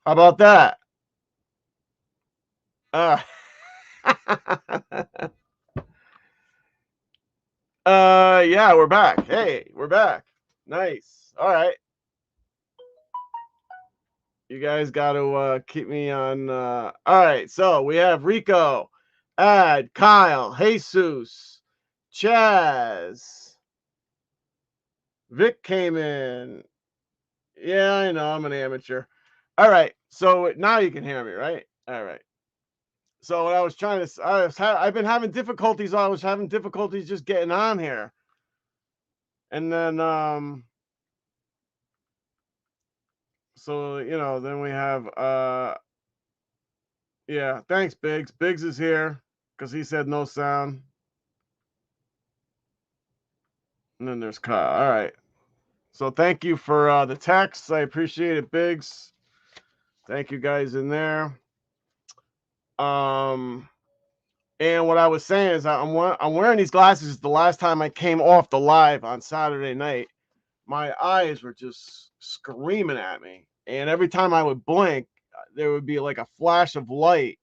How about that? Uh, yeah, we're back. Hey, we're back. Nice. All right. You guys got to keep me on. All right. So we have Rico, Ad, Kyle, Jesus, Chaz, Vic came in. Yeah, I know. I'm an amateur. All right. So now you can hear me, right? All right. So what I was trying to, I've been having difficulties. I was having difficulties just getting on here, and then so then we have yeah, thanks Biggs. Biggs is here because he said no sound. And then there's Kyle. All right. So thank you for the texts. I appreciate it, Biggs. Thank you guys in there. And what I was saying is I'm wearing these glasses. The last time I came off the live on Saturday night, my eyes were just screaming at me. And every time I would blink, there would be like a flash of light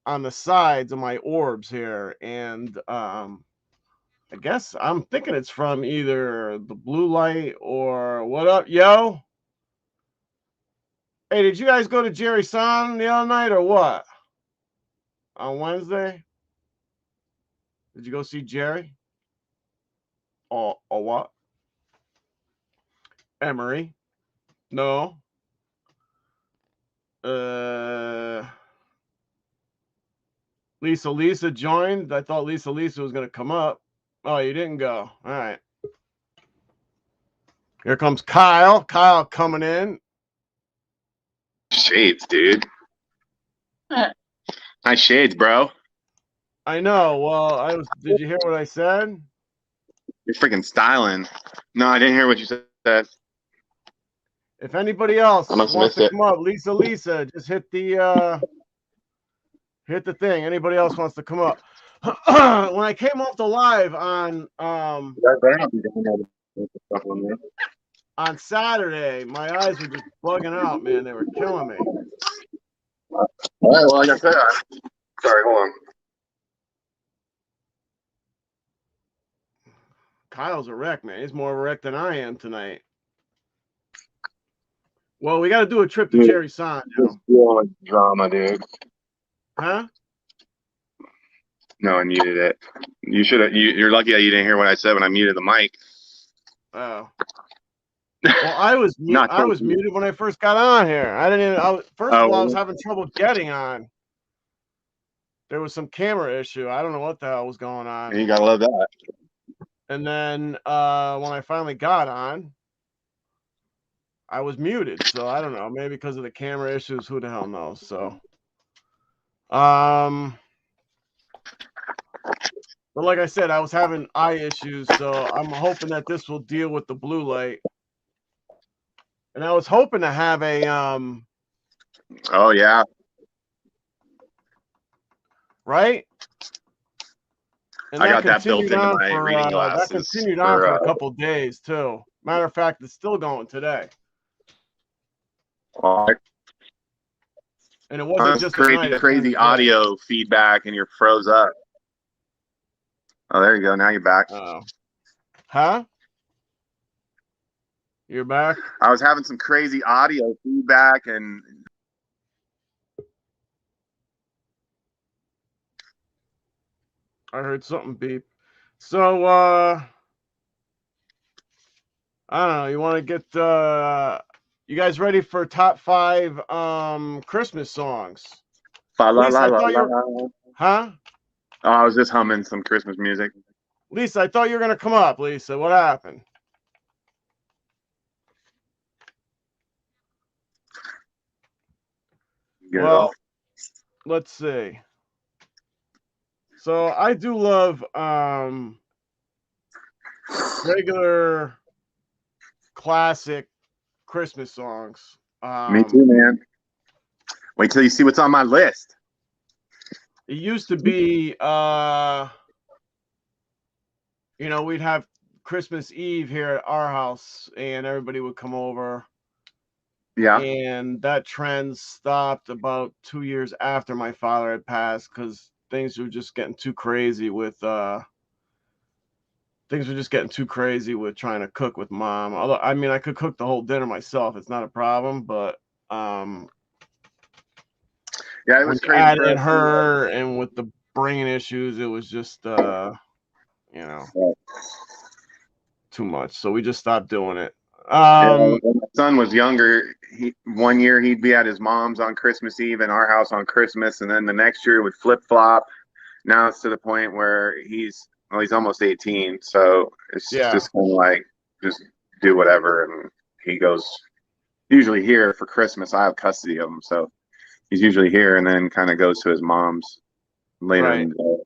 on the sides of my orbs here. And I guess I'm thinking it's from either the blue light or what up, yo? Hey, did you guys go to Jerry San the other night or what? On Wednesday? Did you go see Jerry? Or what? Emery? No. Lisa joined. I thought Lisa was going to come up. Oh, you didn't go. All right. Here comes Kyle. Kyle coming in. Shades, dude. Nice shades, bro. I know. Well, did you hear what I said? You're freaking styling. No, I didn't hear what you said. If anybody else I must have wants missed to it. come up, Lisa, just hit the thing. Anybody else wants to come up? When I came off the live on Saturday, my eyes were just bugging out, man. They were killing me. All right, well, like I said, sorry, hold on. Kyle's a wreck, man. He's more of a wreck than I am tonight. Well, we got to do a trip to Jerry San. Drama, dude. Huh? No, I muted it. You should have. You're lucky that you didn't hear what I said when I muted the mic. Oh. Well, I was muted when I first got on here. I didn't even. First of all, I was having trouble getting on. There was some camera issue. I don't know what the hell was going on. You gotta love that. And then when I finally got on, I was muted. So I don't know. Maybe because of the camera issues. Who the hell knows? So, but like I said, I was having eye issues. So I'm hoping that this will deal with the blue light. And I was hoping to have a Oh yeah. Right. And I got that built into my reading glasses. That continued on for a couple of days too. Matter of fact, it's still going today. And it wasn't just crazy audio feedback, and you're froze up. Oh, there you go. Now you're back. Huh? You're back? I was having some crazy audio feedback, and I heard something beep. So I don't know. You want to get you guys ready for top 5 Christmas songs? Huh? Oh, I was just humming some Christmas music. Lisa, I thought you were gonna come up. Lisa, what happened? Well, let's see. So I do love regular classic Christmas songs. Me too, man. Wait till you see what's on my list. It used to be we'd have Christmas Eve here at our house and everybody would come over Yeah. And that trend stopped about 2 years after my father had passed because things were just getting too crazy with trying to cook with mom. Although I mean I could cook the whole dinner myself, it's not a problem, but Yeah, it when was you crazy add for in us too. her and with the brain issues, it was just you know, too much. So we just stopped doing it. Yeah, when my son was younger, one year he'd be at his mom's on Christmas Eve and our house on Christmas, and then the next year would flip flop. Now it's to the point where he's almost 18, so it's Yeah, just kind of like just do whatever, and he goes usually here for Christmas. I have custody of him, so he's usually here, and then kind of goes to his mom's later right. in the day.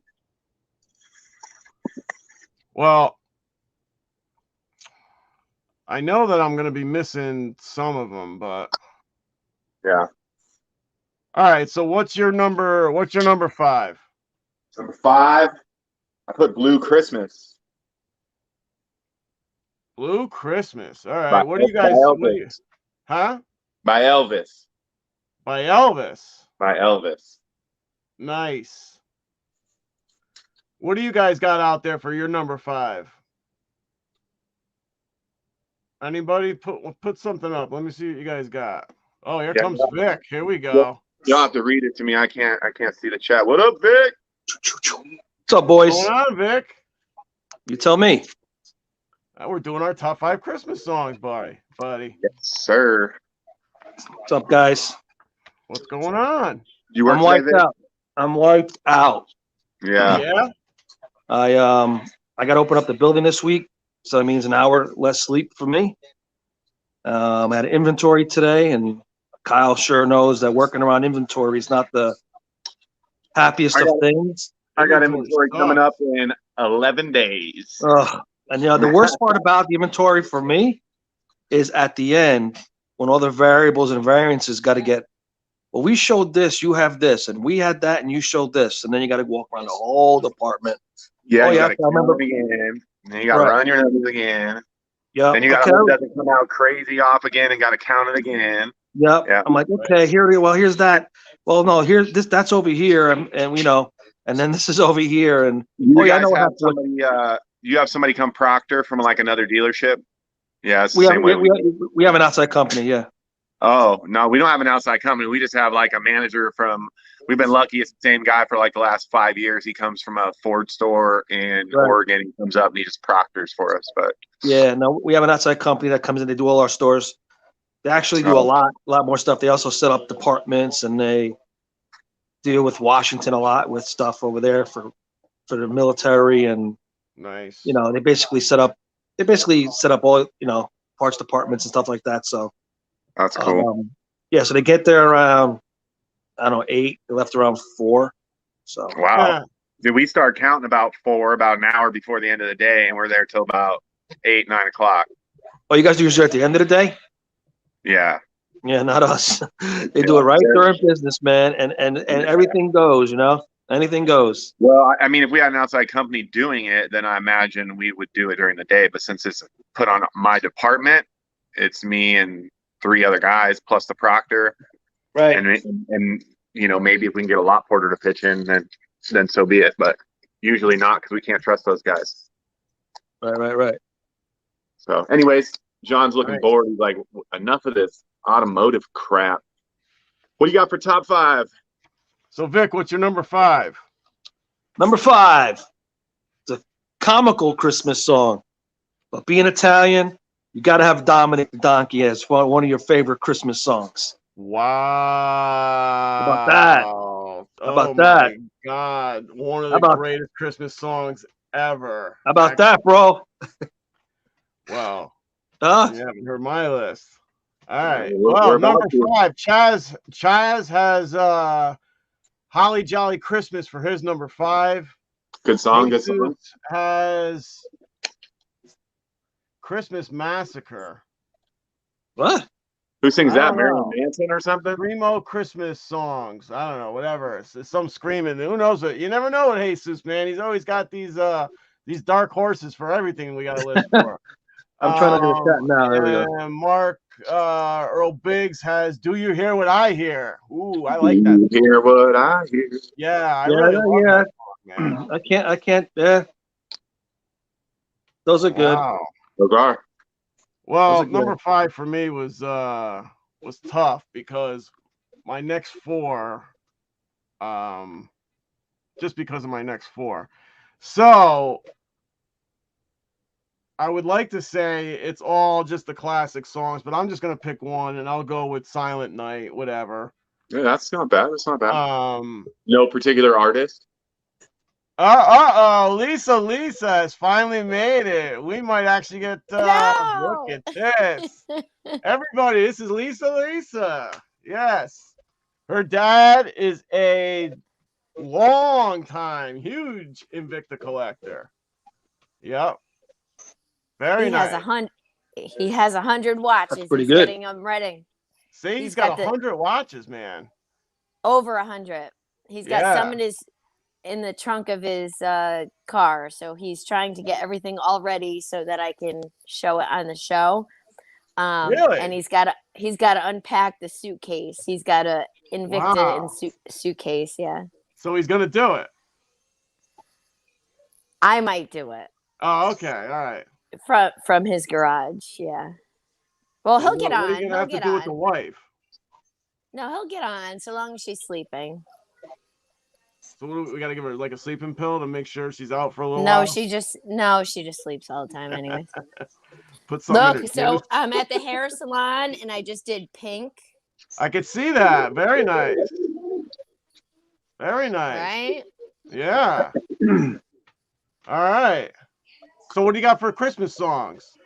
Well, I know that I'm gonna be missing some of them, but Yeah. all right. So what's your number? What's your number 5? Number 5, I put Blue Christmas Blue Christmas. All by, right. What do you by guys? What do you? Elvis. Huh? By Elvis. By Elvis. By Elvis. Nice. What do you guys got out there for your number 5? Anybody put something up? Let me see what you guys got. Oh, here Yeah, comes Vic. Here we go. you'll have to read it to me. I can't see the chat. What up, Vic? What's up, boys? What's going on, Vic? You tell me. We're doing our top 5 Christmas songs, buddy. Yes, sir. What's up, guys? What's going on? You work I'm today, wiped Vic? out. I'm wiped out. Yeah. Yeah. I got to open up the building this week, so that means an hour less sleep for me. I had inventory today, and Kyle sure knows that working around inventory is not the happiest of things. I got Inventory inventory coming sucks. up in 11 days. And the worst part about the inventory for me is at the end when all the variables and variances got to get. Well, we showed this, you have this, and we had that, and you showed this, and then you got to walk around the whole department. Yeah, Oh, you yeah, got to I count remember. it again. Then you got to Right. run your numbers again. Yeah. Then you got Okay. to hope it doesn't come out crazy off again and got to count it again. Yep. Yeah. I'm like, okay, here's that. Well, no, here's this, that's over here, and and then this is over here, and You I guys know what have happened. somebody. You have somebody come proctor from like another dealership. Yeah, it's the We have same way we have an outside company, yeah. Oh, no, we don't have an outside company. We just have like a manager from, we've been lucky. It's the same guy for like the last 5 years. He comes from a Ford store in Right. Oregon. He comes up and he just proctors for us. But Yeah, no, we have an outside company that comes in. They do all our stores. They actually do a lot more stuff. They also set up departments, and they deal with Washington a lot with stuff over there for the military, and Nice. they basically set up all parts departments and stuff like that. So that's cool. yeah, so they get there around, I don't know, 8. They left around 4. So Wow. Did we start counting about an hour before the end of the day, and we're there till about 8, 9 o'clock. Oh, you guys do yours at the end of the day? Yeah. Yeah, not us. They do it right during business, man, and everything goes. Anything goes. Well, I mean, if we had an outside company doing it, then I imagine we would do it during the day. But since it's put on my department, it's me and 3 other guys plus the proctor. Right. And maybe if we can get a lot porter to pitch in, then so be it. But usually not, because we can't trust those guys. Right. So, anyways, John's looking bored. He's like, enough of this automotive crap. What do you got for top 5? So Vic, what's your number 5? Number 5. It's a comical Christmas song, but being Italian, you got to have Dominic the Donkey as one of your favorite Christmas songs. Wow. How about that? How about that? My God, one of the greatest Christmas songs ever. How about that, bro? Wow. You haven't heard my list. All right. Well, number 5, Chaz has Holly Jolly Christmas for his number 5. Good song. Good song. Has Christmas Massacre. What? Who sings that? Marilyn Manson or something? Primo Christmas songs. I don't know. Whatever. It's some screaming. Who knows what? You never know what Jesus, man. He's always got these dark horses for everything we got to list for. I'm trying to do the chat now. There we go. And Mark Earl Biggs has "Do You Hear What I Hear?" Ooh, I like Do that. you hear what I hear? Yeah, I Yeah, really love yeah. that song, man. I can't. Yeah, those are good. Wow. Those are. Well, Those are good. number 5 for me was tough because my next 4, just because of my next 4. So I would like to say it's all just the classic songs, but I'm just gonna pick one, and I'll go with "Silent Night," whatever. Yeah, that's not bad. That's not bad. Um. No particular artist. Lisa has finally made it. We might actually get look at this. Everybody, this is Lisa. Yes. Her dad is a long time huge Invicta collector. Yep. Very He nice. He has 100 watches. That's pretty He's good. getting them ready. See, He's got got the- 100 watches, man. Over 100. He's got some in the trunk of his car, so he's trying to get everything all ready so that I can show it on the show. Really? And he's got to unpack the suitcase. He's got a Invicta in suitcase. Yeah. So he's gonna do it. I might do it Oh, okay, all right. from his garage. Yeah. Well, he'll get on. What are you gonna have to do with the wife? No, he'll get on so long as she's sleeping. So we gotta give her like a sleeping pill to make sure she's out for a little while. She just sleeps all the time anyways. Put something in her Look, so juice. I'm at the hair salon and I just did pink. I could see that. Very nice. Very nice. Right? Yeah. All right. So what do you got for Christmas songs?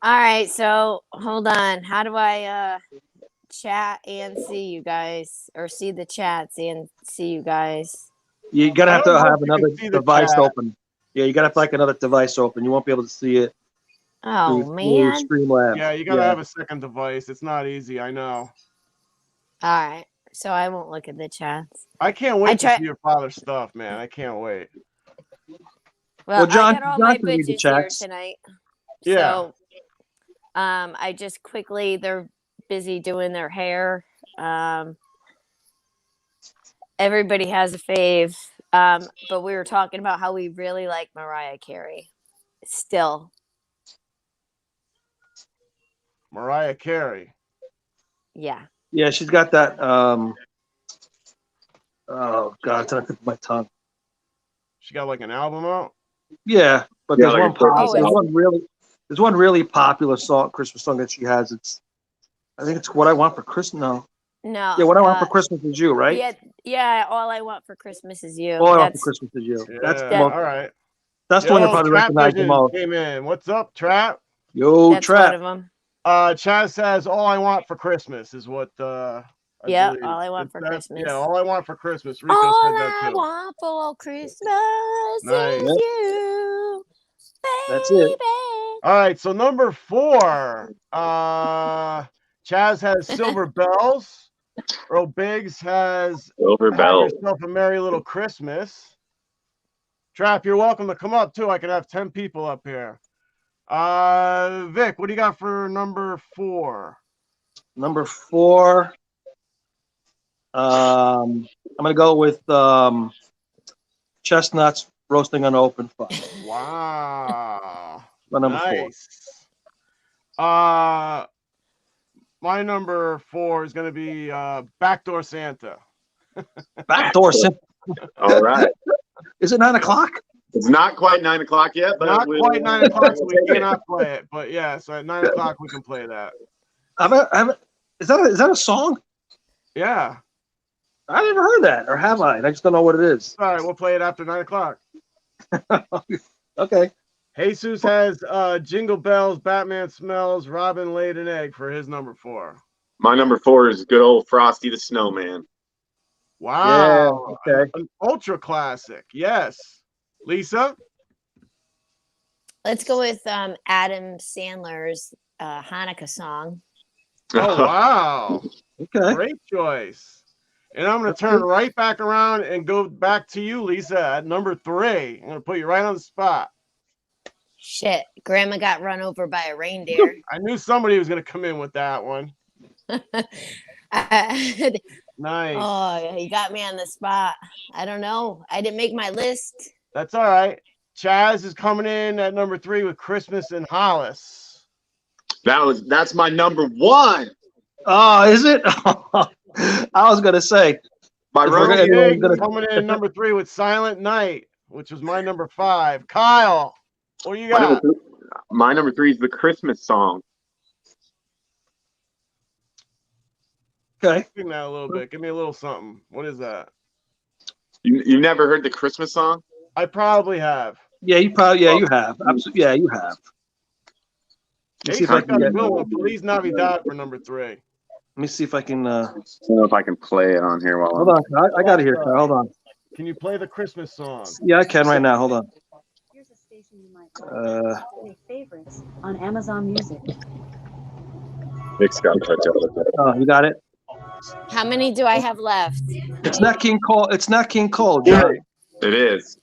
All right, so hold on. How do I chat and see you guys, or see the chats and see you guys? You gotta have to have another see the device chat. open. Yeah, you gotta have like another device open. You won't be able to see it. Oh through man. Streamlabs. Yeah, you gotta have a second device. It's not easy, I know. All right, so I won't look at the chats. I can't wait to see your father's stuff, man. I can't wait. Well, John- I got all John my can read the bitches here chats. tonight. Yeah. So, I just quickly, they're busy doing their hair. Everybody has a fave. But we were talking about how we really like Mariah Carey. Still. Mariah Carey. Yeah. Yeah, she's got that. Oh God, it's on the tip of my tongue. She got like an album out. Yeah, but Yeah, there's like one a Christmas popular, album. there's one really popular song, Christmas song that she has. I think it's "What I Want for Christmas." No, No. yeah, "What I Want for Christmas Is You," right? Yeah. All I Want for Christmas Is You. All I Want for Christmas Is You. Yeah, That's all right. That's the one you probably Trap recognize the Vision most. came in. What's up, Trap? Yo, That's one Trap. of them. Chaz says "All I Want for Christmas" is what. Yeah, believe. All I Want for Christmas. Yeah, "All I Want for Christmas." Rico All said that I too. want for Christmas Nice. is you, baby. That's it. All right, so number 4, Chaz has "Silver Bells." Earl Biggs has Silver "Have Bell. Yourself a Merry Little Christmas." Trap, you're welcome to come up too. I can have 10 people up here. Vic, what do you got for number 4? Number 4. I'm gonna go with chestnuts roasting on open fire. Wow. My number 4. Nice. My number 4 is going to be Backdoor Santa. Backdoor Santa. All right. Is it 9 o'clock? It's not quite 9 o'clock yet, but Not quite 9 o'clock, so we cannot play it. But yeah, so at 9 o'clock we can play that. Is that a song? Yeah. I never heard that, or have I? I just don't know what it is. All right, we'll play it after 9 o'clock. Okay. Jesus has Jingle Bells, Batman Smells, Robin Laid an Egg for his number 4. My number 4 is good old Frosty the Snowman. Wow. Yeah, okay. An ultra classic. Yes. Lisa? Let's go with Adam Sandler's Hanukkah song. Oh, wow. Okay. Great choice. And I'm going to turn right back around and go back to you, Lisa, at number 3. I'm going to put you right on the spot. Shit, Grandma got run over by a reindeer. I knew somebody was gonna come in with that one. Nice. Oh, you got me on the spot. I don't know. I didn't make my list. That's all right. Chaz is coming in at number 3 with Christmas in Hollis. That's my number 1. Oh, is it? I was gonna say. My Big coming in number 3 with Silent Night, which was my number 5. Kyle, what do you got? My number 3 is the Christmas song. Okay. Sing that a little bit. Give me a little something. What is that? You never heard the Christmas song? I probably have. Yeah, you have. Absolutely. Yeah, you have. Let's see if I can get Feliz Navidad for number 3. Let me see if I can. I don't know if I can play it on here while. Hold on, I got it here. Hold on. Can you play the Christmas song? Yeah, I can right now. Hold on. Here's a station you might play favorites on Amazon Music. Oh, you got it. How many do I have left? It's not King Cole. It's not King Cole, John. It is.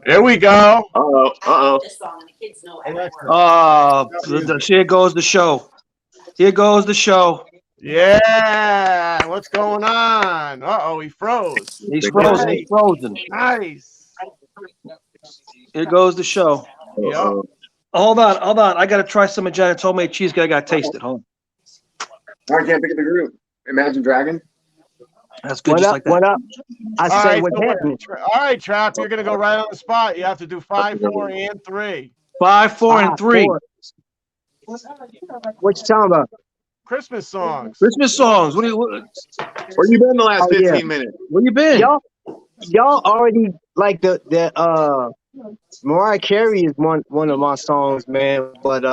Here we go. Uh-oh. Oh, here goes the show. Here goes the show. Yeah. What's going on? Uh-oh, he froze. He's frozen. He's frozen. Nice. Here goes the show. Yep. Hold on. I gotta try some of Janet homemade cheesecake. I gotta taste it. Hold on. I can't pick up the group. Imagine Dragon. That's good. Just like that. What up? I All said, right, what happened? All right, Trap, you're going to go right on the spot. You have to do 5, 4, and 3. 5, 4, and 3. 4. What you talking about? Christmas songs. Christmas songs. Where you been the last 15 minutes? Where you been? Y'all already like the Mariah Carey is one of my songs, man. But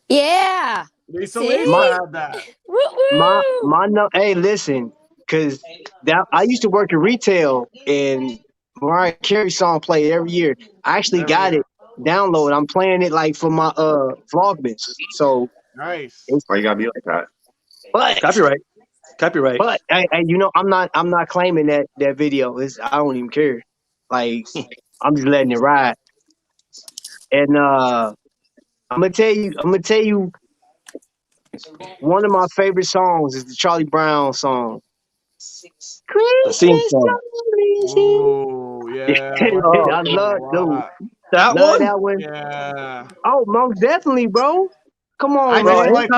Yeah. Lisa See? had that. Woo-woo. hey, listen, because I used to work in retail and Mariah Carey song played every year. I actually got it downloaded. I'm playing it like for my Vlogmas. So nice. Why you gotta be like that? But Copyright. But I'm not claiming that video. I don't even care. Like I'm just letting it ride. And I'm gonna tell you one of my favorite songs is the Charlie Brown song. Christmas song. Oh, yeah. I love that one. Yeah. Oh, most definitely, bro. Come on, I bro. just like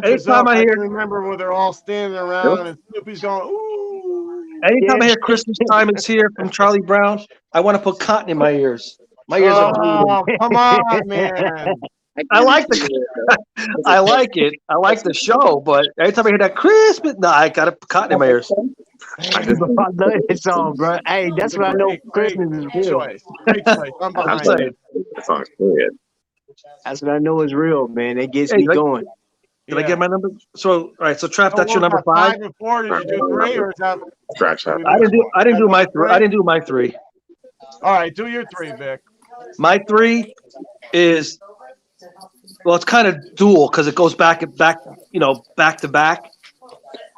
anytime I hear, remember where they're all standing around and Snoopy's going, ooh. Anytime I hear Christmas Time Is Here from Charlie Brown, I want to put cotton in my ears. My ears are bleeding. Come on, man. I like I like it. I like the show, but every time I hear that Christmas, I gotta put cotton in my ears. I love that song, bro. Hey, that's what I know Christmas is real. Great choice. I'm behind it. That song's good. That's what I know is real, man. It gets me going. Did I get my number? So, all right. So, Trap, that's your number 5. 5 and 4. Did you do 3 or is that? Scratch that. I didn't do my 3. I didn't do my 3. All right, do your 3, Vic. My 3 is, well, it's kind of dual because it goes back to back.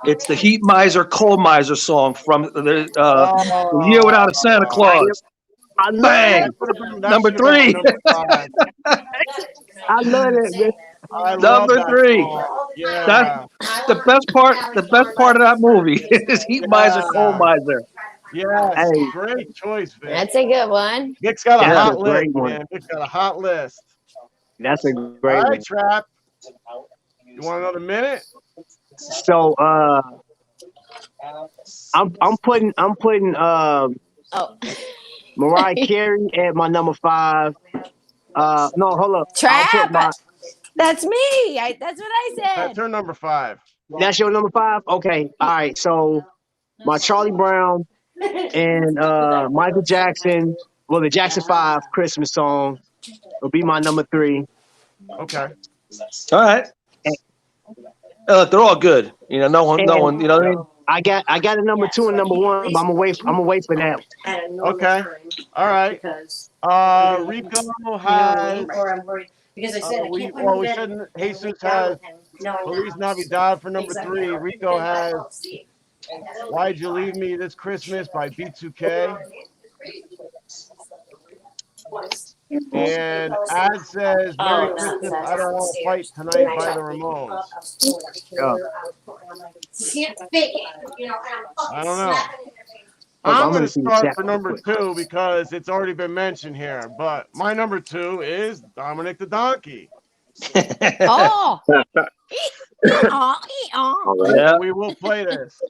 It's the Heat Miser, Cold Miser song from the Year Without a Santa Claus. Bang! Number 3. I love it, man. Number 3. Yeah. That's the best part. The best part of that movie is Heat Miser, Cold Miser. Yes, Hey. great choice, Vic. That's a good one. Vic's got a That's hot a great list, one. man. Vic's got a hot list. That's a All great right, one. Trap. You want another minute? So I'm putting Oh. Mariah Carey at my number 5. No, hold up. Trap. That's me. That's what I said. That's her number 5. That's your number 5? Okay. All right. So my Charlie Brown and Michael Jackson, well, the Jackson 5 Christmas song will be my number 3. Okay. All right. They're all good. No one. You know what I mean? I got a number 2 and number 1, but I'm gonna wait for that. Okay. All right. Rico has. Because I said we said Jesus has Feliz Navidad for number 3. Rico has Why'd You Leave Me This Christmas by B2K. And Ad says, Merry Christmas, I don't want to fight tonight by the Ramones. Yeah. I don't know. Hold on, I'm I'm going gonna to see the start chat for real number quick. 2 because it's already been mentioned here. But my number 2 is Dominic the Donkey. Oh. All right. Yeah. So we will play this.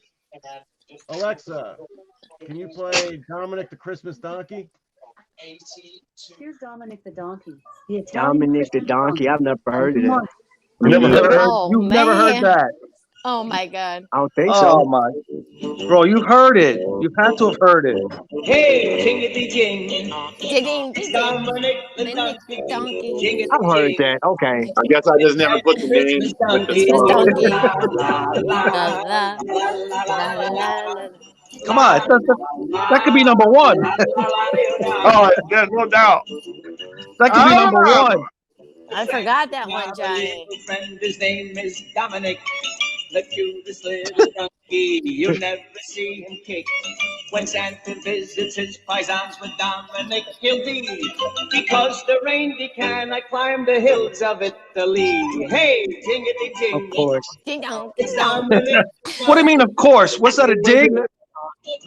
Alexa, can you play Dominic the Christmas Donkey? Here's Dominic the Donkey. The Italian Dominic the Christmas Donkey. song. I've never heard of that. You've Oh never heard man. that. Oh my God. I don't think Oh so. my, bro, you've heard it. You've had to have heard it. Hey, jingity jing. Digging, It's digging. Dominic the Dominic the donkey. donkey. Jingity I've heard jing. that. Okay. I guess I just never put the Christmas name with the donkey. Christmas song. donkey. La, la, La la, la la, la la la la. Come on, that could be number one. Oh, yeah, no doubt. That could be number Ah! one. I forgot that one, Johnny. little friend, his name is Dominic, the cutest little donkey. You'll never see him kick. When Santa visits his paisans with Dominic, he'll be. Because the reindeer cannot climb the hills of Italy. Hey, jingity Of jing. course. Ding dong, It's ding dong. Dominic. What do you mean, of course? What's that, a dig?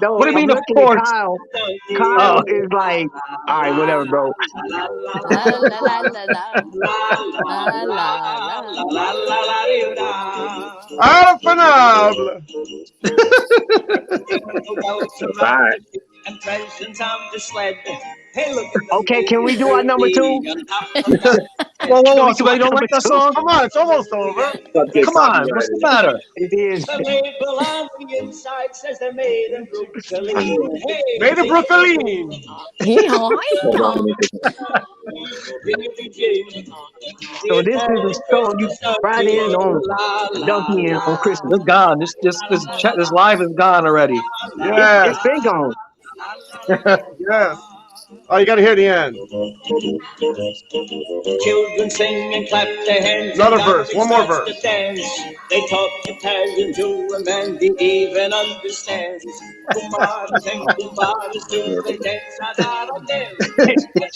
No, What do you I'm mean, of looking at course? Kyle. Donkey. Kyle Oh, is like, all right, whatever, bro. La la la la la. La la la. Alfanable. That's right. And presents on the sled. Hey, look at the Okay, can we do our number 2? whoa. we do So our you don't number like that 2? song? Come on, it's almost over. Come on, what's the matter? It is. The label on the inside says they're made in Brooklyn. Hey, Made of Brooklyn. Hee-haw, hee-haw. So this is a song you ride in on Donkey and on Christmas. It's gone. This live is gone already. Yes, It's been gone. yes. Oh, you got to hear the end. Children sing and clap their hands. Another and verse, one more starts verse. to dance. They talk Italian to a man he even understands. Kumbaras and kumbaras do they dance out of dance.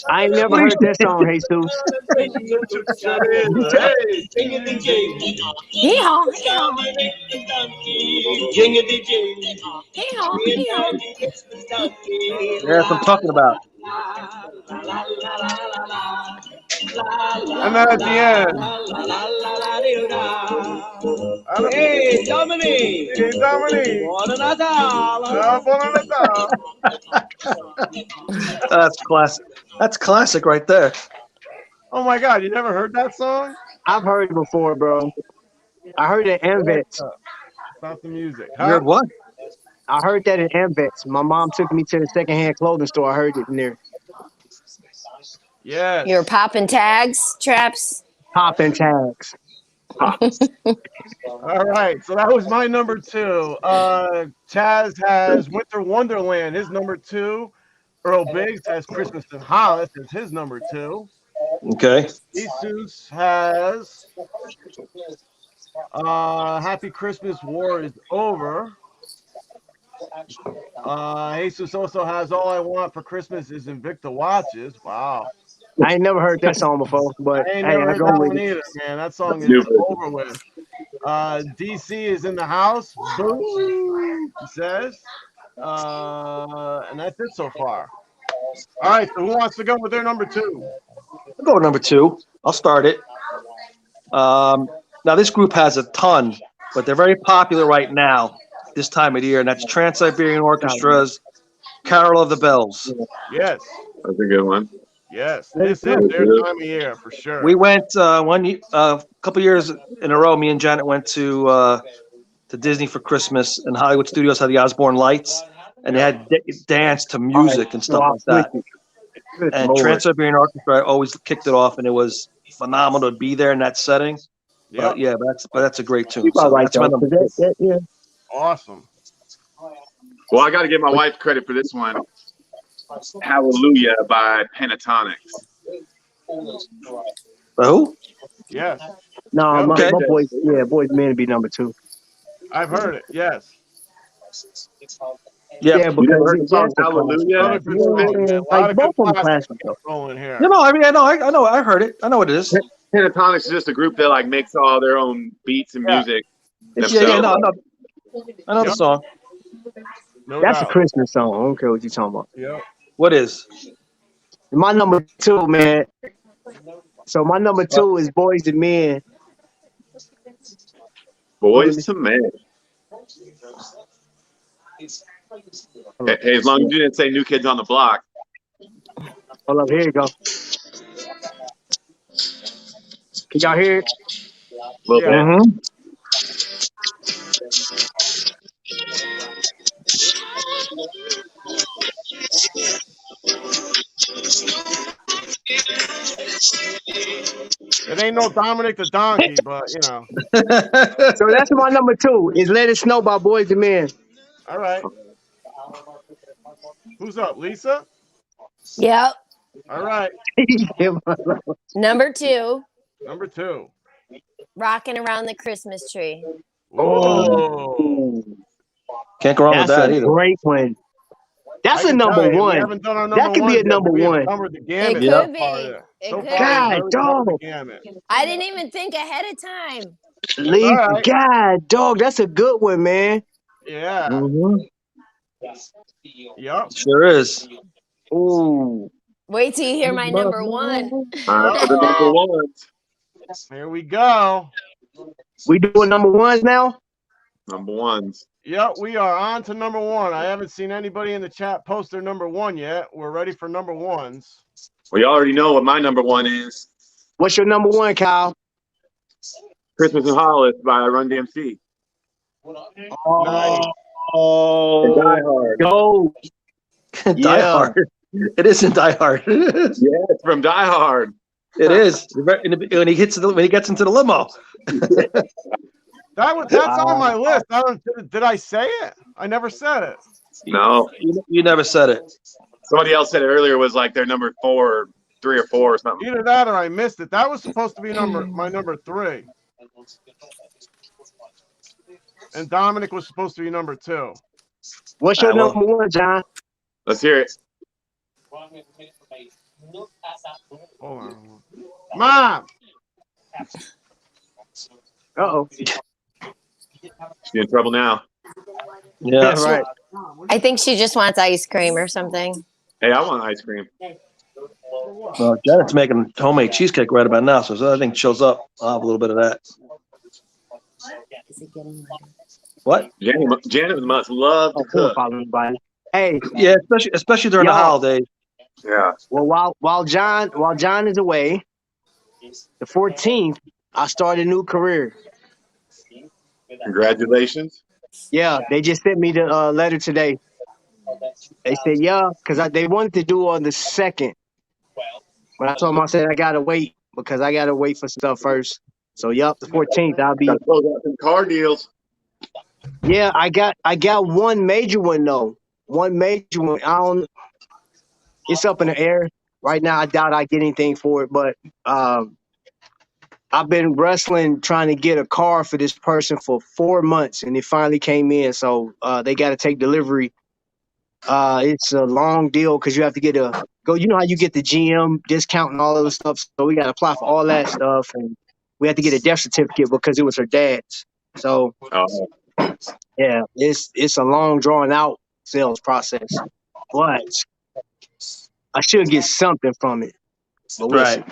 I ain't never heard that song, Jesus. Hey, Jingity jing. Hee-haw, hee-haw. Jingity jing. Hee-haw, The hee-haw. Italian Christmas donkey. That's what I'm talking about. and then at the end. Hey, Dominic! Hey, Dominic. Buon Natale! Buon Natale. That's classic. That's classic right there. Oh my God, you never heard that song? I've heard it before, bro. I heard it at Amvets. Stop the music. You heard what? I heard that at Amvets. My mom took me to the secondhand clothing store. I heard it in there. Yes. You're popping tags, traps. Popping tags. All right, so that was my number 2. Chaz has Winter Wonderland, his number 2. Earl Biggs has Christmas in Hollis as his number 2. Okay. Jesus has Happy Christmas, War is Over. Jesus also has All I Want for Christmas is Invicta Watches. Wow. I ain't never heard that song before, but I ain't hey, never I heard go that with one it. either, man. That song is New version. over with. DC is in the house. Boo, he says. And that's it so far. All right, so who wants to go with their number 2? I'll go with number 2. I'll start it. Now, this group has a ton, but they're very popular right now, this time of the year, and that's Trans-Siberian Orchestra's Carol of the Bells. Yes. That's a good one. Yes. This is their time of year for sure. We went a couple years in a row. Me and Janet went to Disney for Christmas, and Hollywood Studios had the Osborne Lights, and they had dance to music and stuff like that. And Trans-Siberian Orchestra always kicked it off, and it was phenomenal to be there in that setting. Yep. But that's a great tune. So That's my number 2. yeah. Awesome. Well, I got to give my wife credit for this one. Hallelujah by Pentatonics. Who? Yes. No, Yep. my Okay. boys, Boys Man to be number 2. I've heard it. Yes. Yeah. Yeah, You never because heard the song that's a classic. Hallelujah? Lot of You good know what I'm songs, man. saying? A lot Like of both good of them classics classic though. rolling here. You know, I mean, I know, I heard it. I know what it is. Pentatonics is just a group that like makes all their own beats and Yeah. music Yeah, themselves. no, I know the Yep. song. No That's a doubt. Christmas song. I don't care what you're talking about. Yep. What is? My number 2, man. So my number 2 is Boys and Men. Boys to Men. Hey, as long as you didn't say New Kids on the Block. Hold up, here you go. Can y'all hear it? A little Yeah. bit. Mm-hmm. It ain't no Dominic the Donkey, but you know. So that's my number 2 is Let It Snow by Boys and Men. All right. Who's up? Lisa? Yep. All right. Number 2, Number 2. Rocking Around the Christmas Tree. Whoa. Can't go wrong with That's that a either. great one. That's I a can number tell you, we 1. haven't done our That number could be ones a yet, number but we have 1. covered the It gamut Yeah. so could far. be. It So could far, be. we've God, really covered dog. the gamut. I didn't even think ahead of time. Leave. All right. God, dog. That's a good one, man. Yeah. Mm-hmm. Yep. Sure is. Ooh. Wait till you hear my number 1. All right, for the number ones. Here we go. We doing number 1s now? Number ones. Yep, we are on to number 1. I haven't seen anybody in the chat post their number 1 yet. We're ready for number 1s. Well, you already know what my number 1 is. What's your number 1, Kyle? Christmas in Hollis by Run DMC. Nice. And Die Hard. Go. Die Yeah. Hard. It isn't Die Hard. Yeah, it's from Die Hard. It is. When he gets into the limo. That's on my list. Did I say it? I never said it. No. You never said it. Somebody else said it earlier was like their number 4, 3 or 4 or something. Either that or I missed it. That was supposed to be my number 3. And Dominic was supposed to be number 2. What's your number 1, John? Let's hear it. Hold on. Mom! Uh-oh. She's in trouble now. Yeah. Right. I think she just wants ice cream or something. Hey, I want ice cream. Well, Janet's making homemade cheesecake right about now, so as that thing shows up, I'll have a little bit of that. What? Janet must love to cook. Hey. Yeah, especially during the holidays. Yeah. Well, while John is away, the 14th, I started a new career. Congratulations. Yeah, they just sent me the letter today. They said, yeah, because they wanted to do on the 2nd. But I told them, I said, I got to wait because I got to wait for stuff first. So, yep, the 14th, I'll be. Got to close out some car deals. Yeah, I got one major one, though. One major one. It's up in the air. Right now, I doubt I get anything for it, but I've been wrestling trying to get a car for this person for 4 months, and it finally came in. So they got to take delivery. It's a long deal because you have to get you know how you get the GM discount and all of the stuff. So we got to apply for all that stuff, and we had to get a death certificate because it was her dad's. So yeah, it's a long drawn out sales process, but I should get something from it. But Right.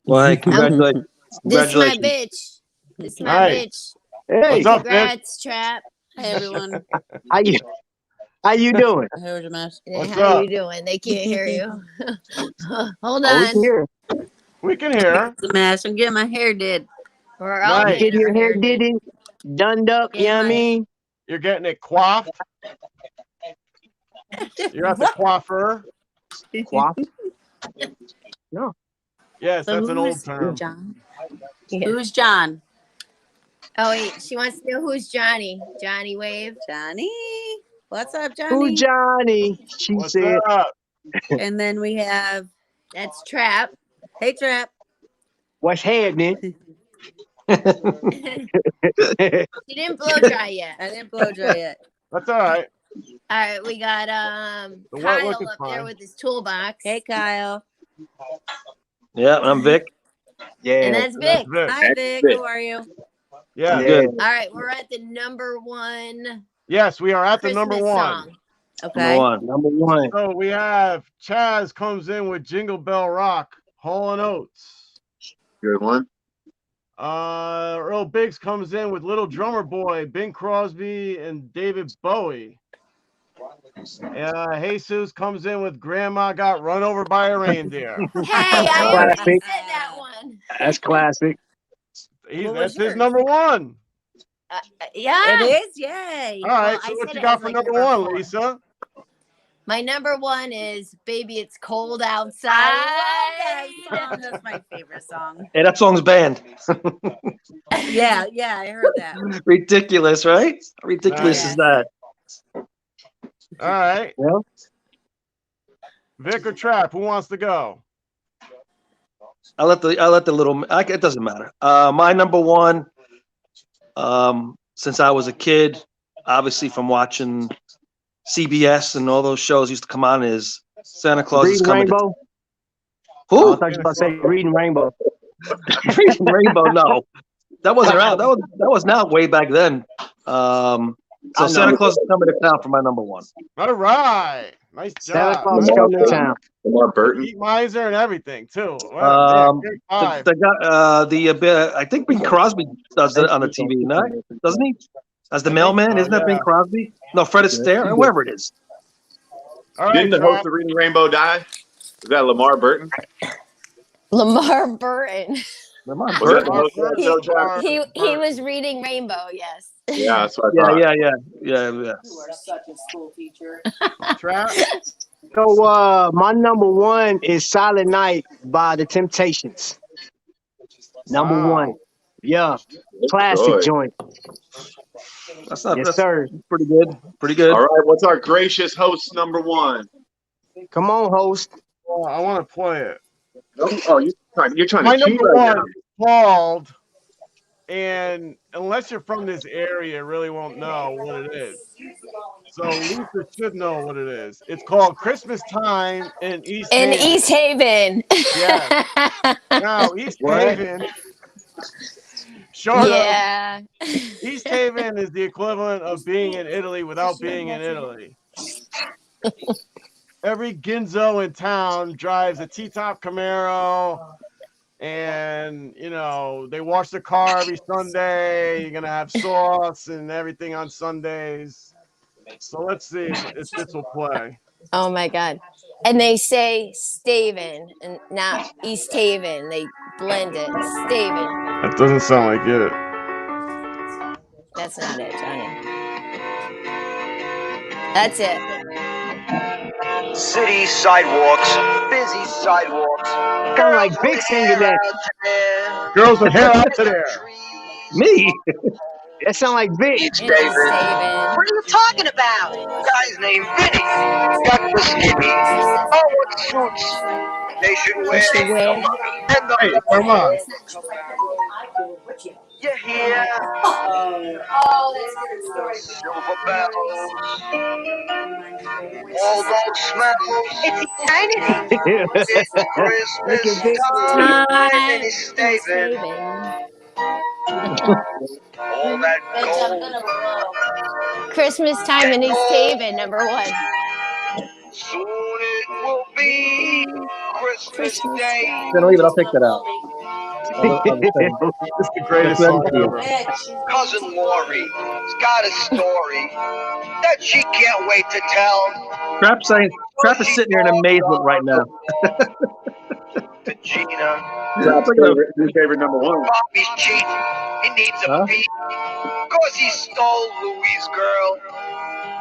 Well, hey, congratulations. This is my bitch. This is my bitch. Hey, what's up, Congrats, Trap. Hey, everyone. How you doing? Hey, What's how up? you doing? They can't hear you. Hold Oh, on. we can hear. We can hear. The mess. I'm getting my hair did. We're all Nice. Getting your our hair did it, done up. You know what I mean? You're getting it coiffed. You're at the coiffeur. Quaff. No. Yes, So that's an old who's term. John? Yeah. Who's John? Oh wait, she wants to know who's Johnny. Johnny Wave. Johnny. What's up, Johnny? Who's Johnny? She What's said. up? And then we have That's Trap. Hey Trap. What's happening? She didn't blow dry yet. I didn't blow dry yet. That's all right. All right, we got The wet Kyle look is up there fine. with his toolbox. Hey, Kyle. Yeah, I'm Vic. Yeah. And that's That's Vic. Vic. Hi, Vic. How are you? Yeah. Yeah. Good. All right, we're at the number one Yes, we are at the Christmas number one. song. Number Okay. one. Number one. So we have Chaz comes in with Jingle Bell Rock, Hall and Oates. Good one. Earl Biggs comes in with Little Drummer Boy, Bing Crosby, and David Bowie. Jesus comes in with Grandma Got Run Over by a Reindeer. Hey, I already Classic. said that one. That's classic. What was That's his yours? number one. Yeah. It is? Yay. All right, Well, so I what said you it got as, for like, number number one, 4. Lisa? My number one is Baby It's Cold Outside. I love that song. That's my favorite song. Hey, that song's banned. Yeah, I heard that. Ridiculous, right? How ridiculous Nice. is that? All right. Yeah. Vic or Trap, who wants to go? I'll let the little. It doesn't matter. My number one. Since I was a kid, obviously from watching CBS and all those shows used to come on, is Santa Claus is Reading coming. Rainbow. Who? I thought you were about to say Reading Rainbow. Reading Rainbow? No, that wasn't around. That was not way back then. So I know. Santa Claus is coming to town for my number one. All right. Nice Santa job. Claus Nice coming to job. town. Lamar Burton. Pete Miser and everything, too. Wow, man, great five. I think Bing Crosby does it on the TV, doesn't he? As the mailman, isn't that Bing Crosby? No, Fred Astaire, whoever it is. All right, Didn't the host Trap. of Reading Rainbow die? Was that Lamar Burton? Lamar Burton. Lamar Was that Burton. the host of that show, Trap? He was reading Rainbow, yes. Yeah, that's what I thought. Yeah. You are such a school teacher. Trap. So my number one is Silent Night by the Temptations. Number Wow. one. Yeah. Classic Good. joint. That's not. Yes, That's sir. pretty good. Pretty good. All right, what's our gracious host number one? Come on, host. Oh, I want to play it. Oh, you're trying My to cheat number right one now. is called, and unless you're from this area, you really won't know what it is. So Lisa should know what it is. It's called Christmas Time in East In Haven. East Haven. Yes. Now, East What? Haven, short Yeah. of, East Haven is the equivalent of being in Italy without being in Italy. Every Ginzo in town drives a T-top Camaro, and they wash their car every Sunday. You're gonna have sauce and everything on Sundays. So let's see if this will play. Oh my God. And they say Staven and not East Haven. They blend it. Staven. That doesn't sound like it. That's not it, Johnny. That's it. City sidewalks, busy sidewalks. Sound like Big singing that. Girls with hair out to there. Me? That sound like Big. It's In David. East Haven. What are you talking about? Guy's named Vinny. Got the skinny. Oh, what suits they should wear. should wear. And the Hey, come on. you hear Oh, that's a good story. silver bells. All those smells. It's tiny. It's Christmas time in East East Haven. Haven. All that Bitch, I'm gold. gonna blow. Christmas time in East Haven, number one. Soon it will be Christmas Day. Then leave it. I'll take that out. It's the greatest song ever. Bitch. Cousin Lori's got a story that she can't wait to tell Trap is sitting here in amazement right now. to Gina. Who's favorite number one? Bobby's cheating. He needs a Huh? beat. Cause he stole Louis' girl.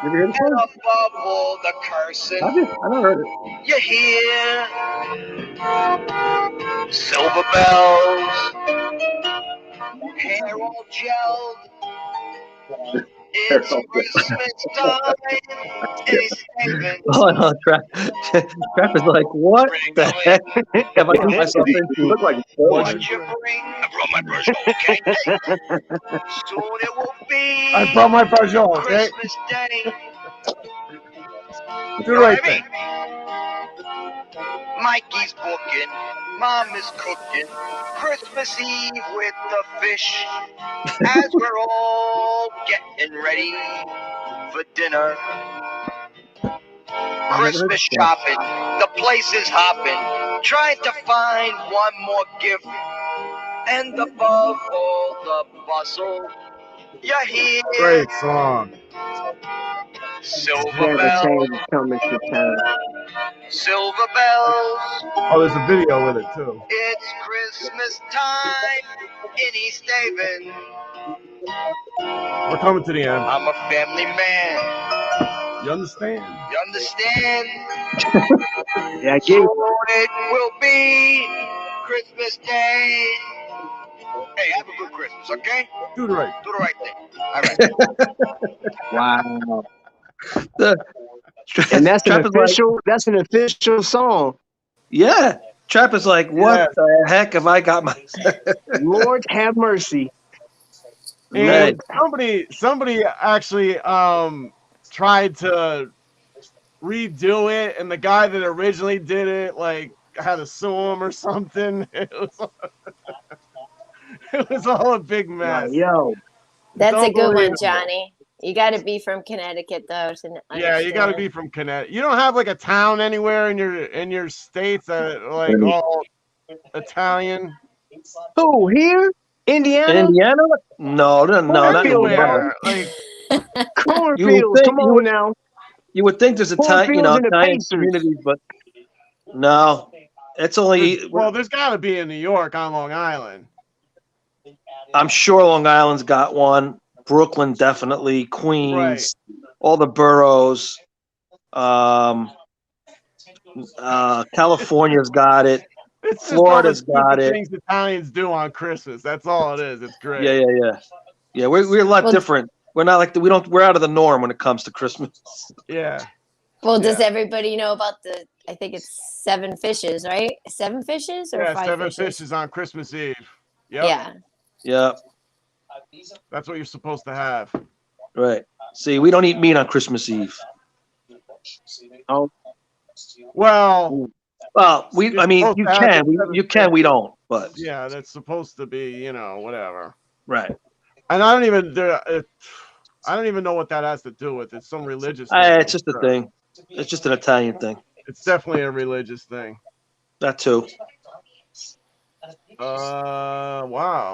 You ever hear the And song? above all the cursing, Have you? I never heard it. you hear silver bells, hair all gelled. It's Christmas time in East Haven. Oh no, Trap is like, what the heck have I got myself You into? look like What you bring? I brought my brush, okay? Soon it will be I brought my brush home, okay? Christmas Day. Do the right thing. Mikey's booking, Mom is cooking, Christmas Eve with the fish. As we're all getting ready for dinner. Christmas shopping, the place is hopping, trying to find one more gift. And above all the bustle, you hear Great song. silver Santa bells, Claus is coming to town. silver bells. Oh, there's a video with it too. It's Christmas time in East Haven. We're coming to the end. I'm a family man. You understand? You understand? Yeah, I get it. Soon it will be Christmas Day. Hey, have a good Christmas, okay? Do the right. Do the right thing. All right. Wow. The, And that's Trap is like, that's an official song. yeah. Trap is like, what Yeah. the heck have I got my? Lord have mercy. And Right. somebody actually tried to redo it, and the guy that originally did it like had to sue him or something. It was all a big mess. Like, yo, That's a good one, Unbelievable. Johnny. You got to be from Connecticut though to Yeah, you got to understand. be from Connecticut. You don't have like a town anywhere in your states that are, like all Italian. who here? Indiana? Indiana? No, not Indiana. Everywhere. Like You would Cornfields. think Come on now. you would think there's Cornfields and the Italian Pacers. communities, but no, it's only. well, there's got to be in New York on Long Island. I'm sure Long Island's got one. Brooklyn definitely. Queens, all the boroughs. California's got it. It's just Florida's all the got it. things Italians do on Christmas. That's all it is. It's great. Yeah. We're a lot Well, different. We're not like we're out of the norm when it comes to Christmas. Yeah. Well, does Yeah. everybody know about the? I think it's 7 fishes, right? 7 fishes or Yeah, 5 7 fishes? fishes on Christmas Eve. Yep. Yeah. Yeah, That's what you're supposed to have. right. See, we don't eat meat on Christmas Eve. Oh, Well, Well, You're I mean, supposed you to have can, the seven you can, we don't, but yeah, that's supposed to be, whatever. right. And I don't even know what that has to do with it. It's some religious thing. It's just a thing. It's just an Italian thing. It's definitely a religious thing. That too. Wow.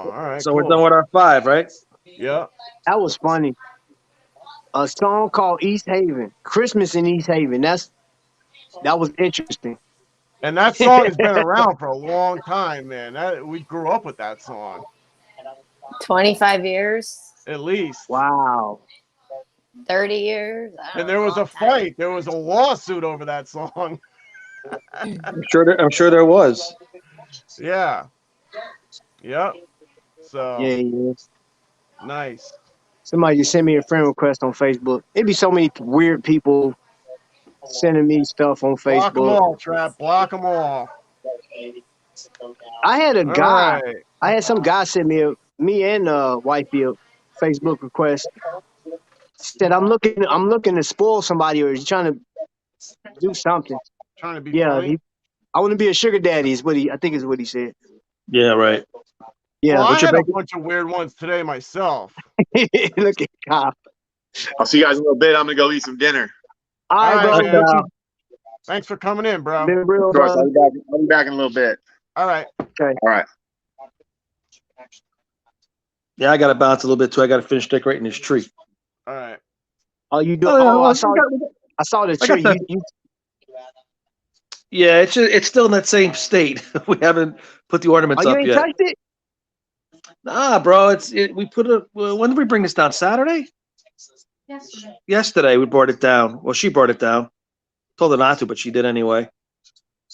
All right. So cool. we're done with our 5, right? Yeah. that was funny. A song called East Haven. Christmas in East Haven. That was interesting. And that song has been around for a long time, man. We grew up with that song. 25 years, At least. Wow. 30 years. I don't And there know, was a long time. fight. There was a lawsuit over that song. I'm sure there was. Yeah. Yep. So Yeah. nice. Somebody just sent me a friend request on Facebook. It'd be so many weird people sending me stuff on Block them Facebook. all, Trap. Block them all. I had a All guy. right. I had some guy send me and wifey a Facebook request. Said I'm looking to spoil somebody, or he's trying to do something. Trying to be Yeah, funny. I want to be a sugar daddy. I think is what he said. Yeah, right. Yeah, Well, I but you're had a bunch of weird ones today myself. look at Kyle. I'll see you guys in a little bit. I'm gonna go eat some dinner. All right, All right, bro. man. But Thanks for coming in, bro. you've been real, Of course, brother. I'll be back in a little bit. All right. All right. Yeah, I got to bounce a little bit too. I got to finish decorating this tree. All right. Oh, you do? Oh, yeah, Oh, well, I saw the I got tree. the- Yeah, it's still in that same state. We haven't put the ornaments you up ain't yet. touched it? Nah, bro. We put it. When did we bring this down? Saturday? Yesterday we brought it down. Well, she brought it down. Told her not to, but she did anyway.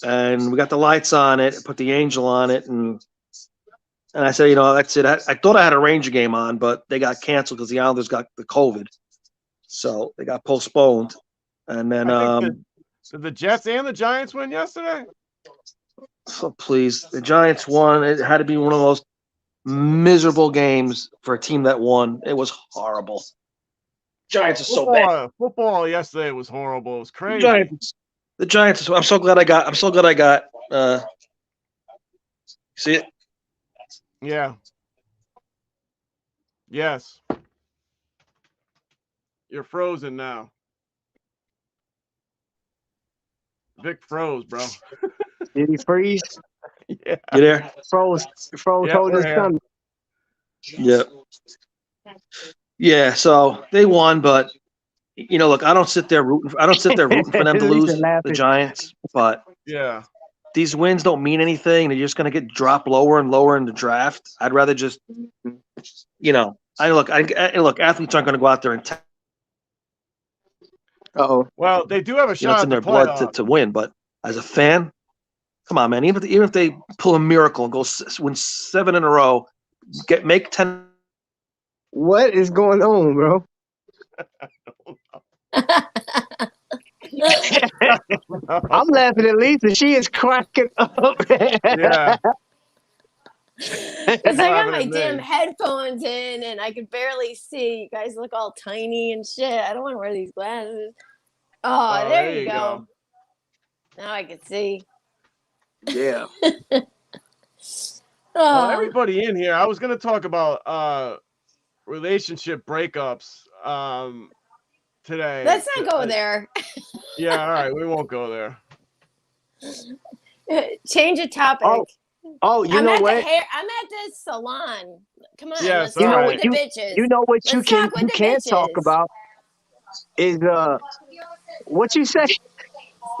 And we got the lights on it. Put the angel on it, and I said, that's it. I thought I had a Ranger game on, but they got canceled because the Islanders got the COVID, so they got postponed. And then, Did the Jets and the Giants win yesterday? so please, the Giants won. It had to be one of the most miserable games for a team that won. It was horrible. Giants are so bad. Football yesterday was horrible. It was crazy. The Giants. I'm so glad I got. See it? Yeah. Yes. You're frozen now. Vic froze, bro. Did he freeze? Yeah. You there? Froze Yeah, holding his we're here. stomach. Yep. Yeah. So they won, but look, I don't sit there rooting for them to lose, the Giants. But Yeah. these wins don't mean anything. They're just going to get dropped lower and lower in the draft. I'd rather just, look, athletes aren't going to go out there and. Uh-oh. Well, they do have a shot It's in their at the blood to win, but as a fan, come on, man. Even if they pull a miracle and go win 7 in a row, make 10. What is going on, bro? I'm laughing at Lisa. She is cracking up. Yeah. Because I got my damn headphones in and I could barely see. You guys look all tiny and shit. I don't want to wear these glasses. Oh, there you go. Now I can see. Yeah. Well, everybody in here, I was going to talk about relationship breakups today. Let's not go there. Yeah, all right. We won't go there. Change the topic. Oh, you know what? I'm at the salon. Come on, yes, let's talk with the bitches. You know what you can talk about is what you say.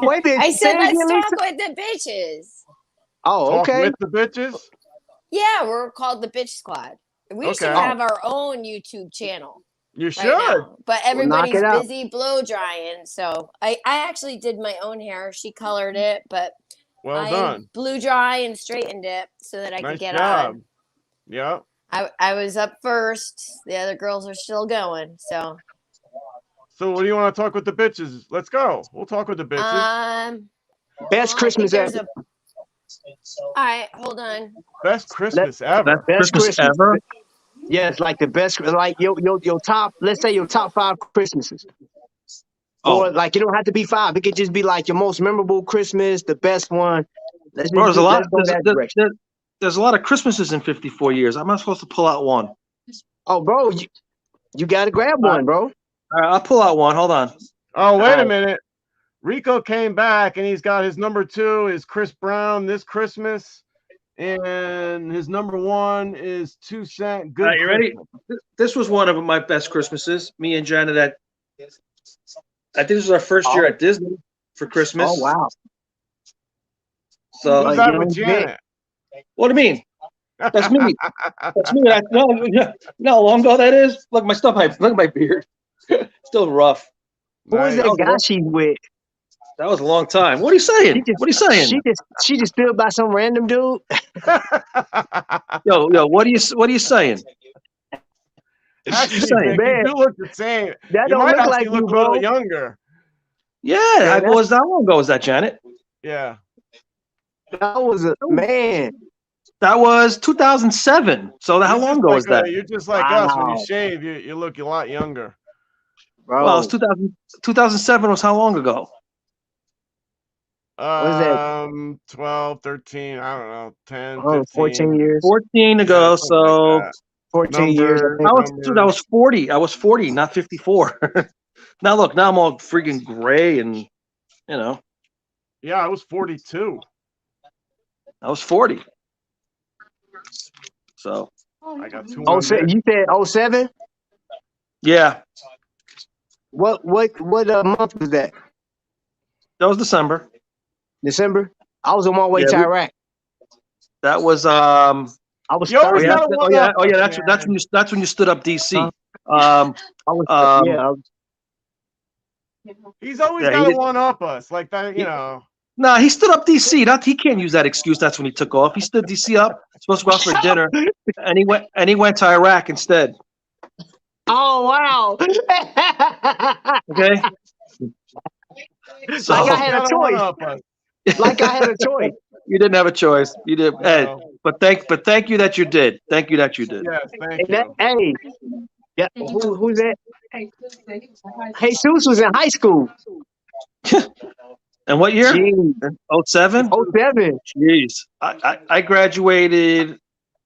Wait a minute. I said let's again, talk Lisa? with the bitches. Oh, okay. Talk with the bitches? Yeah, we're called the Bitch Squad. We should have our own YouTube channel. You should. Now. But everybody's knock it out. busy blow drying. So I actually did my own hair. She colored it, but well I done. blew dry and straightened it so that I could get job. on. Yeah. I was up first. The other girls are still going. So what do you want to talk with the bitches? Let's go. We'll talk with the bitches. Best Christmas ever. All right, hold on. Best Christmas ever. Best Christmas ever? Yes, like the best, like your top. Let's say your top 5 Christmases. Or like, it don't have to be 5. It could just be like your most memorable Christmas, the best one. There's a lot of Christmases in 54 years. I'm not supposed to pull out one. Oh, bro, you got to grab one, bro. All right, I'll pull out one. Hold on. Oh, wait a minute. Rico came back and he's got his number 2 is Chris Brown this Christmas. And his number 1 is 2 Cent. Good. All right, you ready? This was one of my best Christmases. Me and Janet I think this was our first year at Disney for Christmas. Oh, wow. So who's that with Janet? What do you mean? That's me. That's me. You know how long ago that is? Look at my stuff. Look at my beard. Still rough. Who was that guy she's with? That was a long time. What are you saying? What are you saying? She just stood by some random dude. Yo, what are you saying? Actually, man, you do look the same. That you don't might look like look you, a little bro. younger. Yeah, how long ago was that, Janet? Yeah. That was a man. That was 2007. So how long ago was that? You're just like us. When you shave, you look a lot younger. Bro. Well, it was 2007 was how long ago? What is that? 12, 13, I don't know, 10, 15. 14 years. 14 ago, so like 14 years. I was 40. I was 40, not 54. Now look, now I'm all freaking gray and Yeah, I was 42. I was 40. So I got 2. You said 07? Yeah. What month was that? That was December. December? I was on my way to Iraq. That was I was that's when you stood up DC. He's always got to one up us like that, Nah, he stood up DC. He can't use that excuse. That's when he took off. He stood DC up, supposed to go out for dinner, and he went to Iraq instead. Oh wow! Okay. So, like I had a choice. Like I had a choice. You didn't have a choice. You did. Hey, but thank you that you did. Thank you that you did. Yes, thank you. Yeah, who's that? Jesus was in high school. And what year? Jeez. 07? 07. Jeez. I graduated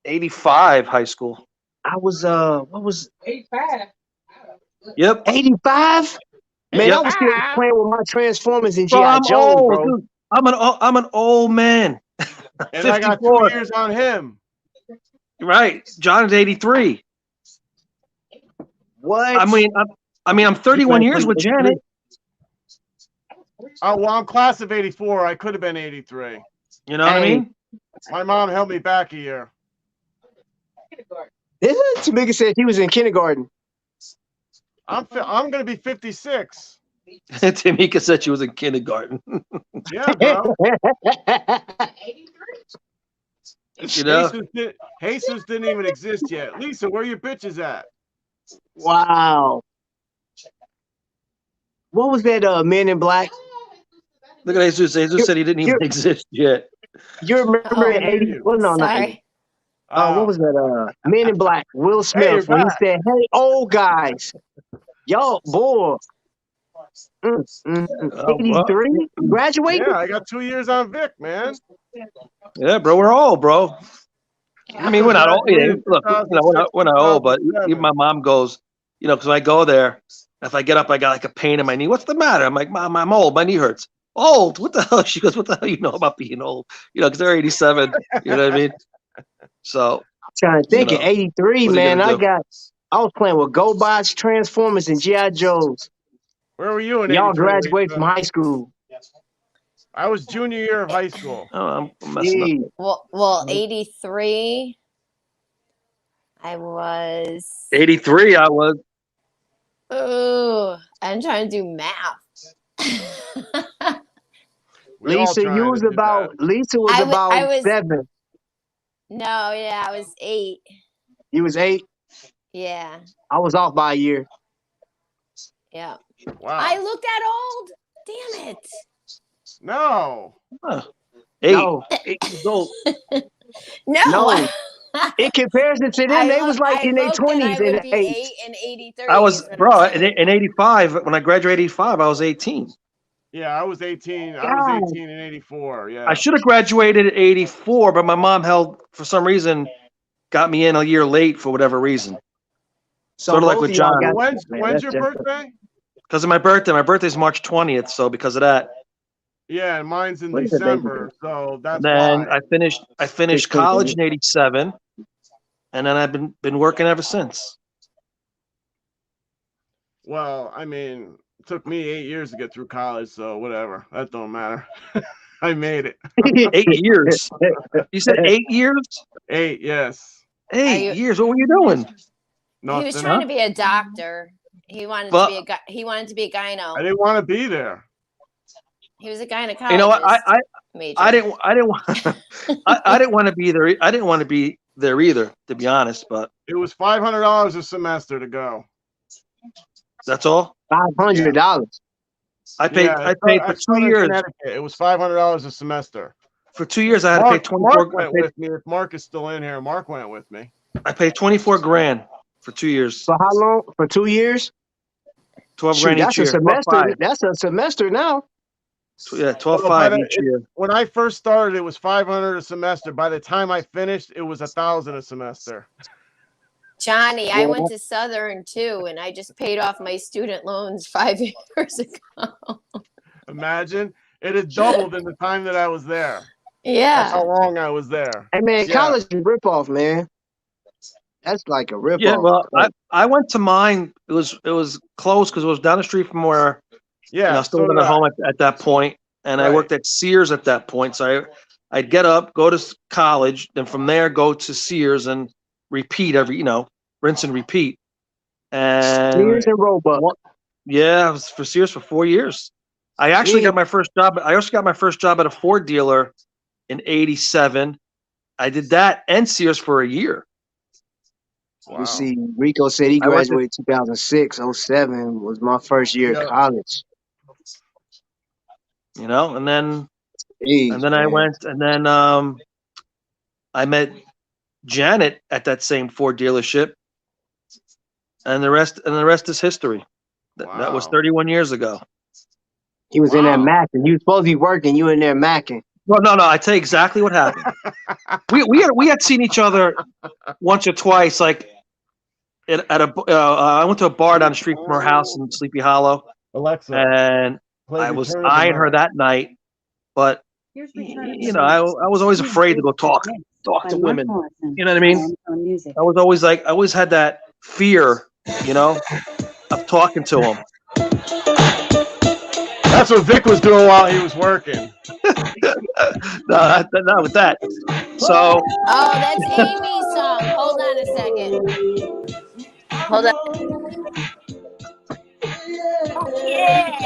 85 high school. I was what was 85. Yep. 85? Man, Yep. I was still playing with my Transformers and Bro, G.I. I'm Joe, old, bro. dude. I'm an old man. And I got 2 years on him. Right. John is 83. What? I'm 31 years with Janet. Oh, well, I'm class of 84. I could have been 83. You know what I mean? My mom held me back a year. Tamika said he was in kindergarten. I'm going to be 56. Tamika said she was in kindergarten. Yeah, bro. You know? Jesus didn't even exist yet. Lisa, where your bitches at? Wow. What was that Men in Black? Look at Jesus. Jesus said he didn't even exist yet. You remember in 80? Well, no, not 80. What was that? Men in Black. Will Smith when he said, "Hey, old guys, y'all, boy." 83 graduated. Yeah, I got 2 years on Vic, man. Yeah, bro, we're old, bro. I mean, we're not old. Yeah, look, we're not old, but even my mom goes, because when I go there, if I get up, I got like a pain in my knee. What's the matter? I'm like, Mom, I'm old. My knee hurts. Old? What the hell? She goes, what the hell you know about being old? Because they're 87. You know what I mean? So I'm trying to think. In 83, man, I was playing with GoBots, Transformers, and G.I. Joes. Where were you in Y'all 83, graduated Lisa? from high school. I was junior year of high school. Oh, I'm messing up. Well, 83. I was 83. I was. Oh, I'm trying to do math. Lisa, you was about. Lisa was about 7. No, yeah, I was 8. You was 8. Yeah. I was off by a year. Yeah. Wow. I looked that old. Damn it. No. Huh. 8 years old. No. In comparison to them, they was like in their 20s and 8 and 83. I was, bro, in 85, when I graduated 85, I was 18. Yeah, I was 18. I was 18 in 84. Yeah. I should have graduated at 84, but my mom for some reason, got me in a year late for whatever reason. Sort of like with John. When's your birthday? Because of my birthday. My birthday's March 20th, so because of that. Yeah, and mine's in December, so that's then why. I finished college in 87, and then I've been working ever since. Well, I mean, it took me 8 years to get through college, so whatever. That don't matter. I made it. 8 years. You said 8 years? 8, yes. 8 years. What were you doing? Nothing. He was trying to be a doctor. He wanted to be a guy. He wanted to be a gyno. I didn't want to be there. He was a gynecologist. You know what? Major. I didn't want to be there. I didn't want to be there either, to be honest. But it was $500 a semester to go. That's all. $500. I paid. I paid for 2 years. It was $500 a semester. For 2 years, I had to pay 24. Mark went with me. If Mark is still in here, Mark went with me. I paid 24 grand for 2 years. For how long? For 2 years? 12 grand each year. Semester. That's a semester now. Yeah, 12.5 each year. When I first started, it was $500 a semester. By the time I finished, it was $1,000 a semester. Johnny, I went to Southern too, and I just paid off my student loans 5 years ago. Imagine it had doubled in the time that I was there. Yeah, that's how long I was there. Hey man, college is a ripoff, man. That's like a ripoff. Yeah, well, I went to mine. It was close because it was down the street from where. Yeah, I was still living at home at that point, and I worked at Sears at that point. So I'd get up, go to college, then from there go to Sears and repeat rinse and repeat. And Sears and Roebuck. Yeah, I was for Sears for 4 years. I actually got my first job. I also got my first job at a Ford dealer in 87. I did that and Sears for a year. Wow. You see, Rico said he graduated 2006. 07 was my first year at college. And then I went, and then I met Janet at that same Ford dealership. And the rest is history. That was 31 years ago. He was in there macking. You supposed to be working. You in there macking. Well, no. I tell you exactly what happened. we had seen each other once or twice. Like I went to a bar down the street from her house in Sleepy Hollow. Alexa, and I was eyeing her that night, but I was always afraid to go talk to women. You know what I mean? I always had that fear, of talking to them. That's what Vic was doing while he was working. No, not with that. So. Oh, that's Amy's song. Hold on a second. Hold on. Yeah.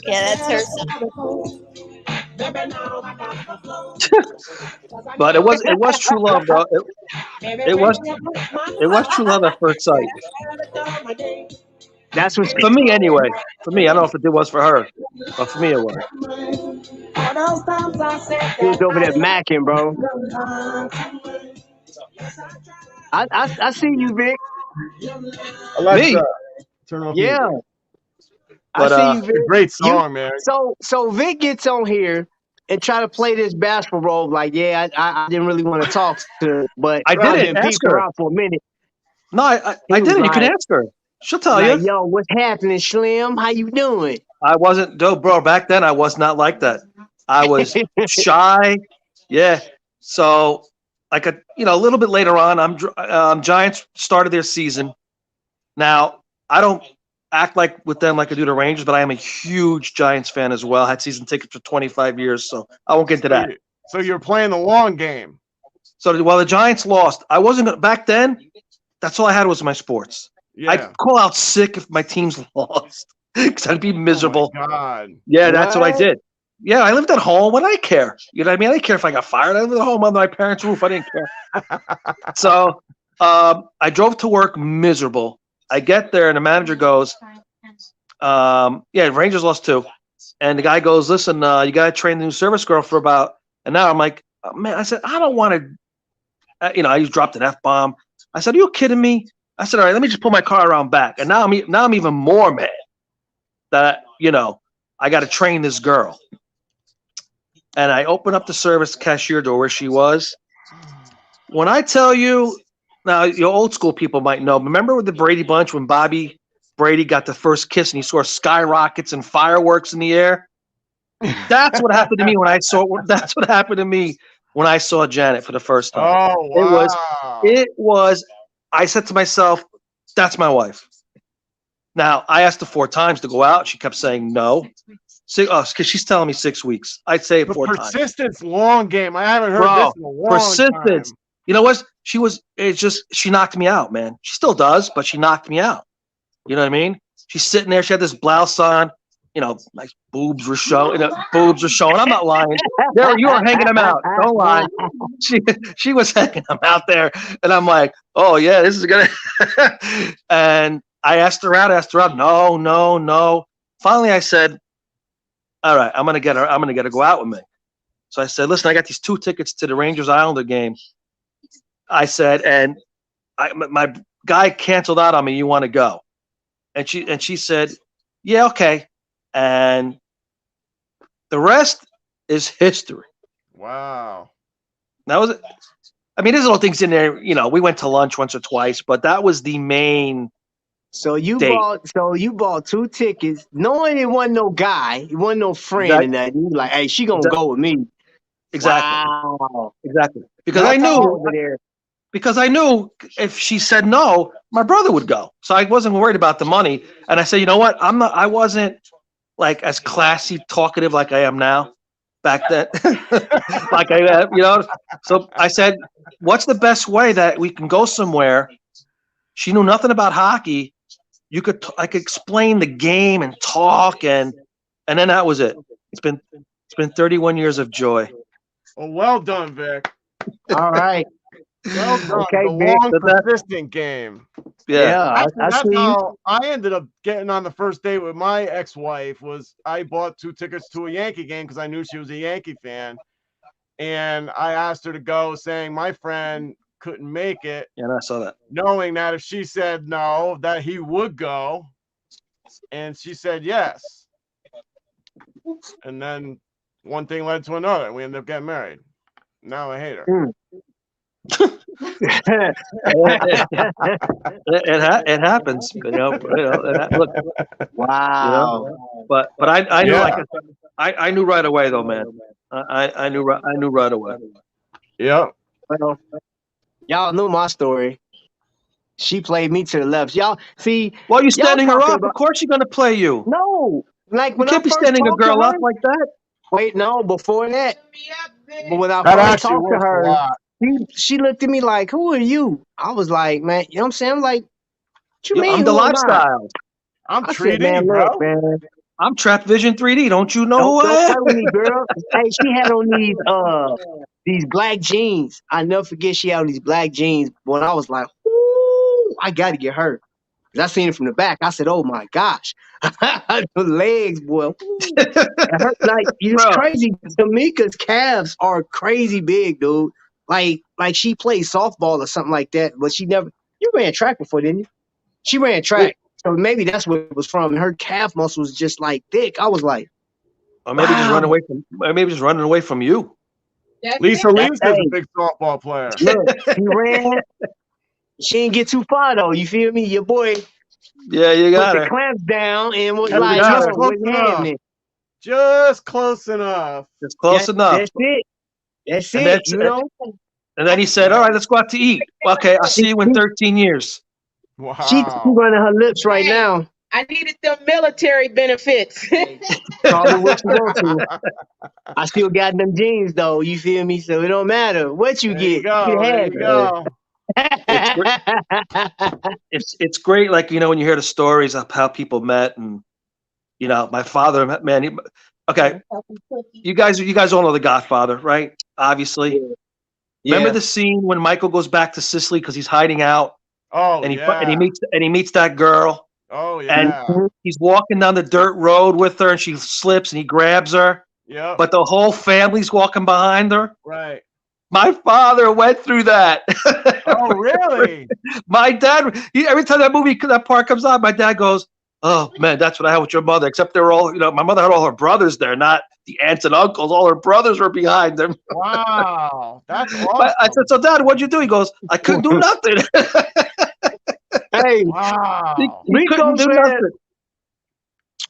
Yeah, that's her song. But it was true love, though. It was true love at first sight. That's what's for me anyway. For me, I don't know if it was for her, but for me it was. He was over there macking, bro. I see you, Vic. Alexa, me? Turn off Yeah. music. But, I see you, Vic. Great song, man. So Vic gets on here and try to play this bashful role, like, yeah, I didn't really want to talk to her, but I didn't peeped her out for a minute. No, I didn't. You can ask her. She'll tell you. Yo, what's happening, Slim? How you doing? I wasn't, bro. Back then, I was not like that. I was shy. Yeah. So, like a little bit later on, Giants started their season. Now, I don't act like with them like I do the Rangers, but I am a huge Giants fan as well. I had season tickets for 25 years, so I won't get into that. So you're playing the long game. So while the Giants lost, I wasn't back then. That's all I had was my sports. Yeah. I'd call out sick if my teams lost because I'd be miserable. Oh my God. Yeah, that's what I did. Yeah, I lived at home. What did I care? You know what I mean? I didn't care if I got fired. I lived at home under my parents' roof. I didn't care. So I drove to work miserable. I get there and the manager goes, Rangers lost 2. And the guy goes, listen, you got to train the new service girl for about an hour. I'm like, oh, man, I said, I don't want to, I just dropped an F-bomb. I said, are you kidding me? I said, all right, let me just pull my car around back. And now I'm even more mad that, I got to train this girl. And I open up the service cashier door where she was. When I tell you, now your old school people might know, remember with the Brady Bunch when Bobby Brady got the first kiss and he saw skyrockets and fireworks in the air? That's what happened to me when I saw Janet for the first time. Oh, wow. It was, I said to myself, that's my wife. Now, I asked her 4 times to go out. She kept saying no. Because she's telling me 6 weeks. I'd say it 4 times. Persistence, long game. I haven't heard this in a long time. You know what? She knocked me out, man. She still does, but she knocked me out. You know what I mean? She's sitting there. She had this blouse on. Like boobs were showing. I'm not lying. You were hanging them out. Don't lie. She was hanging them out there, and I'm like, oh yeah, this is gonna. And I asked her out. No. Finally, I said, all right, I'm gonna get her to go out with me. So I said, listen, I got these 2 tickets to the Rangers Islander game. I said, and my guy canceled out on me. You want to go? And she said, yeah, okay. And the rest is history. Wow. That was it. I mean, there's little things in there. We went to lunch once or twice, but that was the main. So you date. bought 2 tickets, knowing it wasn't no guy, it wasn't no friend, and that you like, hey, she gonna go with me. Exactly. Wow. Exactly. Because I knew if she said no, my brother would go. So I wasn't worried about the money. And I said, you know what? I wasn't like as classy, talkative like I am now. Back then, So I said, what's the best way that we can go somewhere? She knew nothing about hockey. I could explain the game and talk, and then that was it. It's been 31 years of joy. Well done, Vic. All right. Well done. Okay, the Vic, long, persistent game. Yeah. That's how I ended up getting on the first date with my ex-wife. Was I bought 2 tickets to a Yankee game because I knew she was a Yankee fan, and I asked her to go, saying my friend couldn't make it. Yeah, I saw that. Knowing that if she said no, that he would go, and she said yes. And then one thing led to another. We ended up getting married. Now I hate her. It happens, you know. Look, wow. you know, but I knew, like I knew right away though, man. I knew right away. Yep. Well, y'all know my story. She played me to the left. Y'all see. Well, you're standing her talking up. Of course, she's gonna play you. No, like You when I can't be first standing a talked to girl her. up like that. Wait, no, before that. But when I That first actually talked to works a her, lot. she looked at me like, "Who are you?" I was like, "Man, you know what I'm saying?" I'm like, "What you Yo, mean? I'm the Who am I?" lifestyle. I'm I said, 3D, "Man, bro. look, man, I'm Trap Vision 3D. Don't you know who I don't am? play with me, girl." Hey, she had on these black jeans. I never forget she had on these black jeans. When I was like, "Ooh, I got to get her." 'Cause I seen it from the back. I said, "Oh my gosh, the legs, boy." Ooh. And her, like, it's Bro, crazy. Tamika's calves are crazy big, dude. Like she played softball or something like that, but she never. You ran track before, didn't you? She ran track, so maybe that's what it was from. And her calf muscle was just like thick. I was like, or maybe just wow. running away from. Or maybe just running away from you. Lisa Lee's Hey, is a big softball player. look, she ran. She didn't get too far though. You feel me? Your boy Yeah, you put got the her. clamps down and was It was like, got just her. no, close wasn't enough. happening. Just close enough. It's close enough. That's it. That's And it. that's You know. and then he said, "All right, let's go out to eat." Okay, I'll see you in She, 13 years. she Wow. running her lips right now. I needed them military benefits. Call it what you want to. I still got them jeans though. You feel me? So it don't matter what you There you get. You go. can There have you go. It's great. It's great. Like, you know, when you hear the stories of how people met, and you know, my father, man. Okay, you guys all know The Godfather, right? Obviously. Remember Yeah. the scene when Michael goes back to Sicily because he's hiding out, Oh and yeah. he meets that girl, Oh and yeah. he's walking down the dirt road with her, and she slips, and he grabs her, Yep. but the whole family's walking behind her. Right. My father went through that. Oh really? My dad, every time that part comes on, my dad goes, "Oh man, that's what I had with your mother." Except they were all, you know, my mother had all her brothers there, not the aunts and uncles. All her brothers were behind them. Wow. That's I awesome. said, "So Dad, what'd you do?" He goes, "I couldn't do nothing." Hey, Wow. he couldn't do nothing.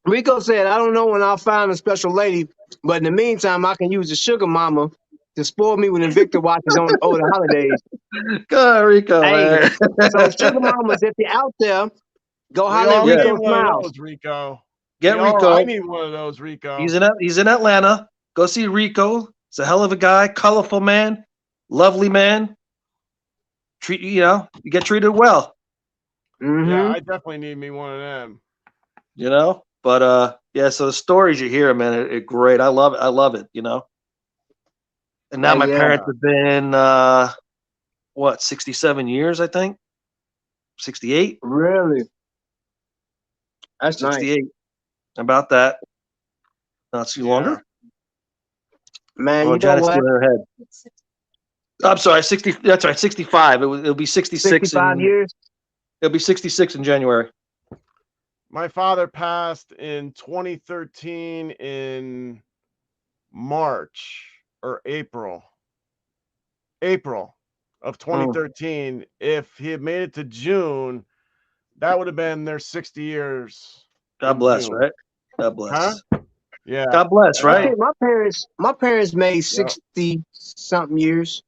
Rico said, I don't know when I'll find a special lady, but in the meantime, I can use a sugar mama to spoil me when Invicta watches on over the holidays. Go, Rico, Hey, man. so sugar mamas, if you're out there, go We holler at all Yeah. need Rico one of Smiles. those, Rico. Get I Rico. need one of those, Rico. He's in Atlanta. Go see Rico. He's a hell of a guy, colorful man, lovely man. You get treated well. Mm-hmm. Yeah, I definitely need me one of them. You know, but yeah. So the stories you hear, man, are great. I love it. I love it. You know. And now my Yeah. parents have been 67 years, I think. 68. Really? That's nice. 68. About that. Not too longer. Man, Oh, you know Janet's what? doing her head. I'm sorry, 60. That's right, 65. It'll be 66 65 years? It'll be 66 in January. My father passed in 2013 in March or April of 2013. If he had made it to June, that would have been their 60 years. God bless, June. right? God bless. Huh? Yeah. God bless, I right? think my parents made 60 something years.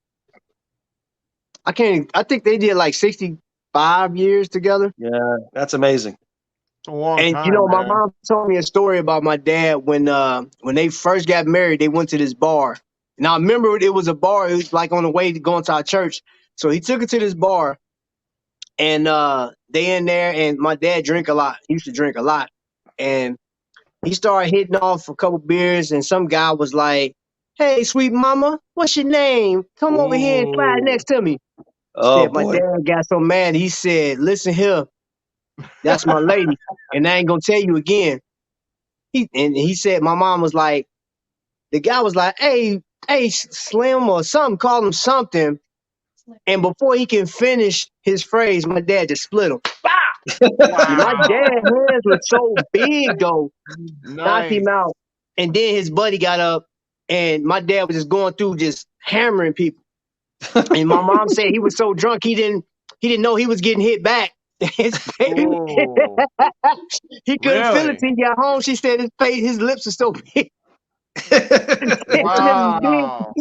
I think they did like 65 years together. Yeah, that's amazing. It's a long And time, you know, my man. mom told me a story about my dad when they first got married. They went to this bar. Now I remember it was a bar. It was like on the way to going to our church. So he took her to this bar, and they in there. And my dad drank a lot. He used to drink a lot, and he started hitting off a couple beers. And some guy was like, "Hey, sweet mama, what's your name? Come over here and slide next to me." Oh Said my boy. dad got so mad. He said, "Listen here, that's my lady, and I ain't gonna tell you again." He said, my mom was like, the guy was like, "Hey, hey, Slim or something, call him something. And before he can finish his phrase, my dad just split him. Bah! My Wow. dad's hands were so big though, knocked Nice. him out. And then his buddy got up, and my dad was just going through, just hammering people. And my mom said he was so drunk he didn't know he was getting hit back. His face, Ooh. he couldn't feel it Really? till he got home. She said his lips are so big. Wow.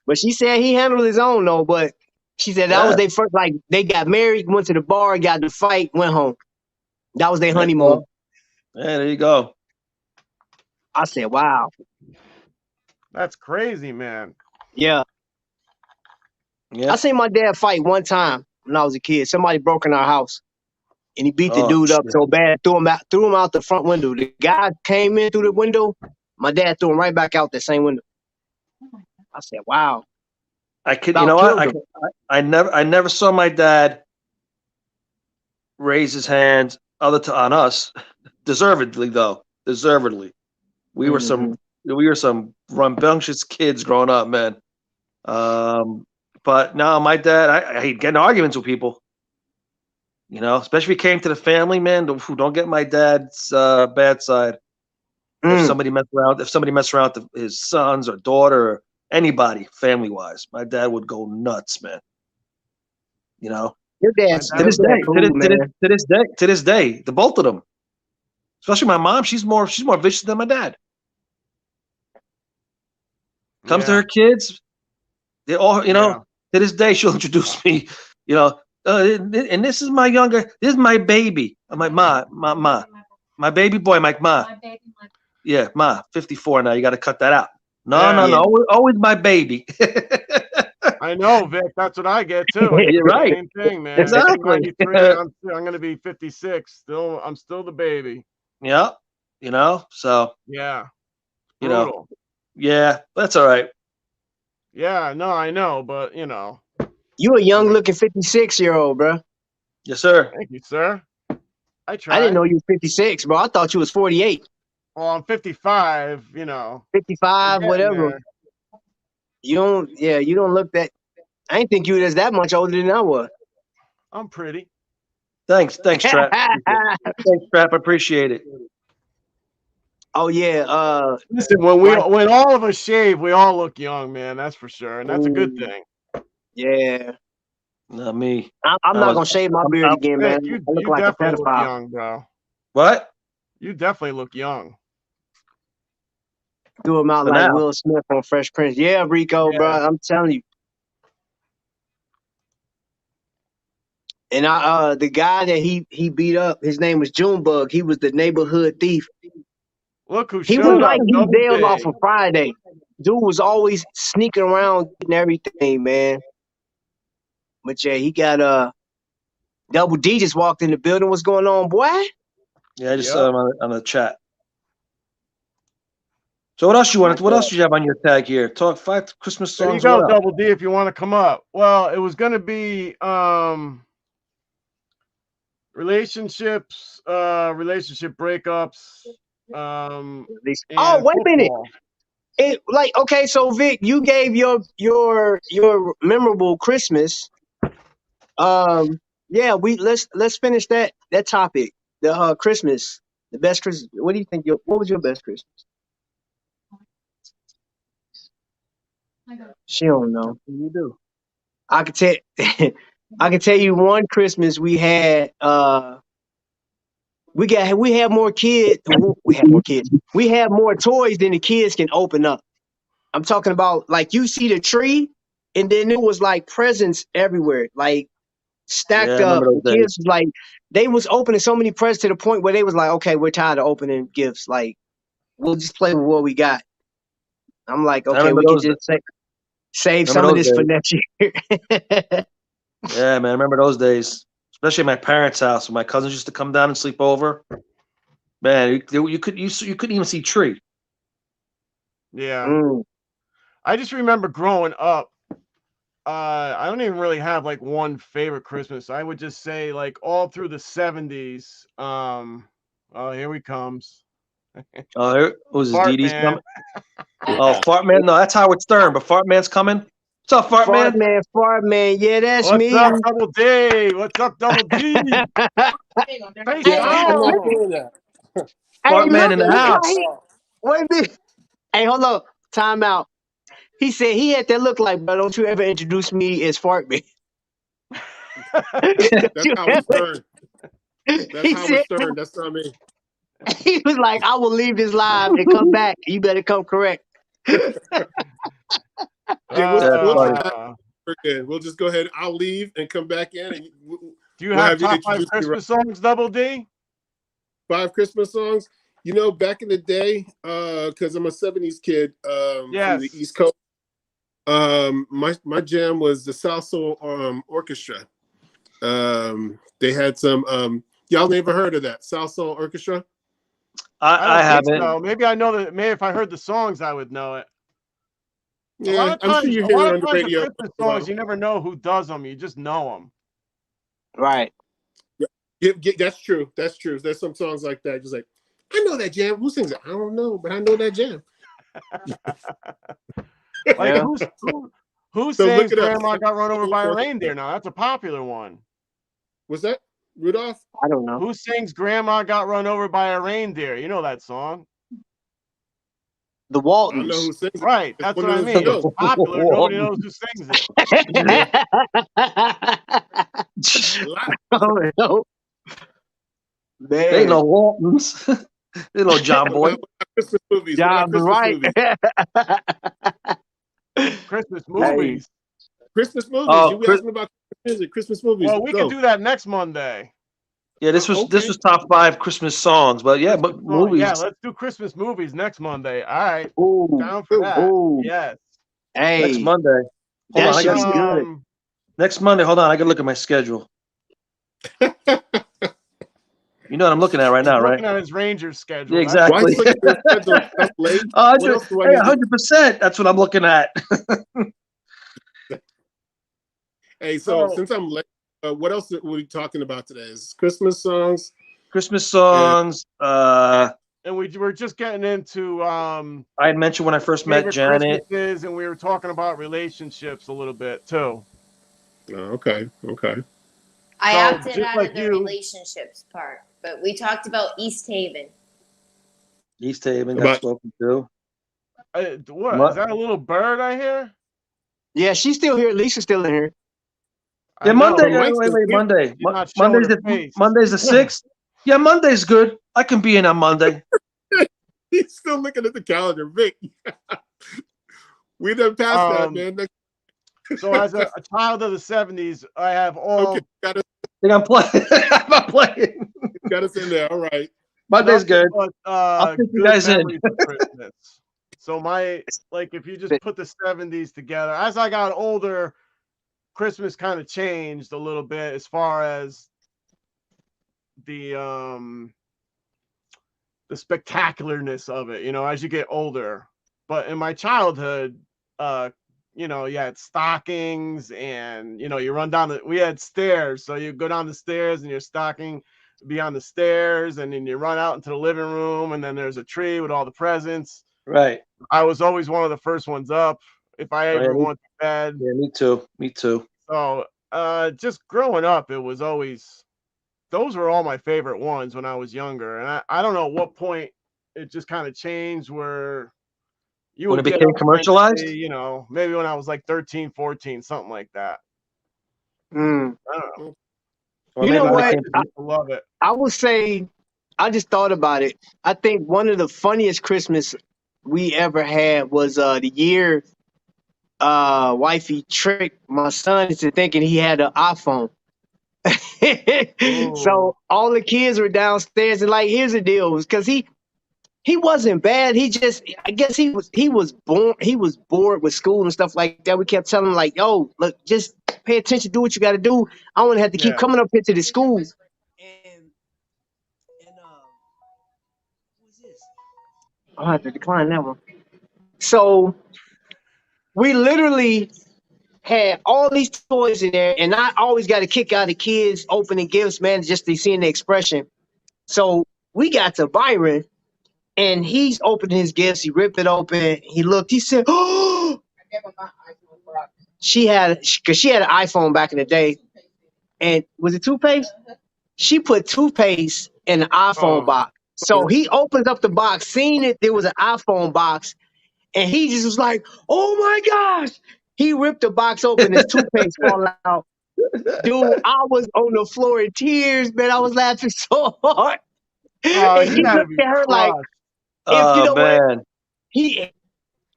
But she said he handled his own though. But she said that was Yeah. their first, like they got married, went to the bar, got the fight, went home. That was their There you honeymoon. go. Yeah, there you go. I said, wow. That's crazy, man. Yeah. Yeah. I seen my dad fight one time when I was a kid. Somebody broke in our house and he beat the Oh, dude up shit. so bad, threw him out the front window. The guy came in through the window. My dad threw him right back out that same window. I said, wow. I could, About what? killed him. I never saw my dad raise his hand on us. Deservedly, though. Deservedly. We were some rambunctious kids growing up, man. But no, my dad, I hate getting arguments with people. Especially if he came to the family, man. Don't get my dad's bad side. If somebody messed around with his sons or daughter or anybody, family wise, my dad would go nuts, man. Your dad's To this your dad day, cool, man. to this day, the both of them, especially my mom, she's more vicious than my dad. Comes to her kids, they all, to this day, she'll introduce me, and this is my baby. I'm like, ma, my baby boy. I'm like, ma, yeah, ma, 54 now. You got to cut that out. No, always my baby. I know, Vic. That's what I get too. I You're do the right. Same thing, man. Exactly. 93, I'm going to be 56. I'm still the baby. Yeah. So. Yeah. Brutal. Yeah, that's all right. Yeah, no, I know, but You a young looking 56-year-old, bro. Yes, sir. Thank you, sir. I tried. I didn't know you were 56, bro. I thought you was 48. Well, I'm 55, 55, whatever. There. You don't look that. I didn't think you was that much older than I was. I'm pretty. Thanks, Trap. Thanks, Trap. I appreciate it. Oh yeah. Listen, when all of us shave, we all look young, man. That's for sure, and that's a good thing. Yeah. Not me. I'm not gonna shave my beard again, man. You I look like a definitely look pedophile. young, bro. What? You definitely look young. Do him out For like now. Will Smith on Fresh Prince. Yeah, Rico, bro. I'm telling you. And the guy that he beat up, his name was Junebug. He was the neighborhood thief. Look who He showed was up. like he Double bailed D. off a Friday. Dude was always sneaking around getting everything, man. But yeah, he got Double D just walked in the building. What's going on, boy? Yeah, I just saw him on the chat. So what else you wanted? What else did you have on your tag here? Talk 5 Christmas songs. There you go, Double D. If you want to come up. Well, it was gonna be relationships, relationship breakups. Oh, wait a minute. Okay, so Vic, you gave your memorable Christmas. Yeah, let's finish that topic. The Christmas, the best Christmas. What do you think? What was your best Christmas? She don't know. You do. I can tell. I can tell you one Christmas we had. We had more kids. We had more kids. We had more toys than the kids can open up. I'm talking about like you see the tree, and then it was like presents everywhere, like stacked up. The kids was like they was opening so many presents to the point where they was like, okay, we're tired of opening gifts. Like we'll just play with what we got. I'm like, okay, we can just save some of this for next year. Yeah, man, I remember those days, especially at my parents' house when my cousins used to come down and sleep over. Man, you couldn't even see tree. Yeah. I just remember growing up. I don't even really have like one favorite Christmas. I would just say like all through the 70s. Oh, here he comes. Who's this? Fart Dee Dee's Man. coming. Oh, Fart Man. No, that's Howard Stern, but Fart Man's coming. What's up, Fart Man? Fart Man. Yeah, that's What's me. up, Double D? What's up, Double D? Face on. Fart Man in the look how house. wait a minute. Hey, hold up. Time out. He said he had that look like, but don't you ever introduce me as Fart Man. That's Howard Stern. That's He Howard said- Stern. That's not me. He was like, I will leave this live and come back. You better come correct. We'll just go ahead. I'll leave and come back in. And do you have top 5 Christmas songs, Double D? 5 Christmas songs? You know, back in the day, because I'm a 70s kid from the East Coast, my jam was the South Soul Orchestra. They had some, y'all never heard of that, South Soul Orchestra? I haven't. So. Maybe I know that. Maybe if I heard the songs, I would know it. Yeah, I'm sure you hear it on the radio. Christmas songs, you never know who does them. You just know them. Right. Yeah, that's true. That's true. There's some songs like that. Just like, I know that jam. Who sings it? I don't know, but I know that jam. Like who sings Grandma Got Run Over by a Reindeer now? That's a popular one. Was that Rudolph? I don't know. Who sings Grandma Got Run Over by a Reindeer? You know that song. The Waltons. I know who sings it. Right, that's what I mean. It's popular. Nobody knows who sings it. Oh, no. Man. They know Waltons. They know John Boy. Christmas movies. John, right. Christmas movies. Christmas movies. You asked me about music. Christmas movies. Well, we can do that next Monday. Yeah, this was top 5 Christmas songs, but yeah, but movies. Yeah, let's do Christmas movies next Monday. All right. Ooh, down for that. Ooh. Yes. Hey. Next Monday. That should be good. Next Monday, hold on, I gotta look at my schedule. You know what I'm looking at right now, right? Looking at his Rangers schedule. Yeah, exactly. 100%. That's what I'm looking at. Hey, so since I'm late, what else are we talking about today? Is Christmas songs? Christmas songs. And we were just getting into. I had mentioned when I first met Janet, and we were talking about relationships a little bit too. Oh, okay. I opted out of the relationships part, but we talked about East Haven. East Haven got spoken to. What is that? A little bird I hear? Yeah, she's still here. Lisa's still in here. Yeah, Monday. Wait, Monday. Monday's the 6th. Yeah, Monday's good. I can be in on Monday. He's still looking at the calendar, Vic. We done passed that, man. So as a child of the 70s, I have all. I think I'm playing. I'm not playing. Got us in there. All right. Monday's good. But, I'll take you guys in. So if you just put the 70s together, as I got older, Christmas kind of changed a little bit as far as the spectacularness of it, as you get older. But in my childhood, you had stockings and, you run down we had stairs. So you go down the stairs and your stocking would be on the stairs, and then you run out into the living room, and then there's a tree with all the presents. Right. I was always one of the first ones up if I ever went to bed. Yeah, me too. So just growing up, it was always, those were all my favorite ones when I was younger. And I don't know at what point it just kind of changed where when it became commercialized, maybe when I was like 13, 14, something like that. I don't know. You know what? I love it. I would say, I just thought about it. I think one of the funniest Christmas we ever had was the year wifey tricked my son into thinking he had an iPhone. So all the kids were downstairs, and here's the deal, because he wasn't bad. He just, I guess he was bored with school and stuff like that. We kept telling him yo, look, just pay attention, do what you got to do. I don't want to have to keep coming up here to the school. And what's this? I'll have to decline that one. So we literally had all these toys in there, and I always got a kick out of kids opening gifts, man, just to seeing the expression. So we got to Byron, And he's opening his gifts. He ripped it open. He looked. He said, "Oh." She had an iPhone back in the day, and was it toothpaste? She put toothpaste in the iPhone box. So he opens up the box, seeing it there was an iPhone box, and he just was like, "Oh my gosh!" He ripped the box open. His toothpaste fall out. Dude, I was on the floor in tears, man. I was laughing so hard. And he looked at her like, if you know what,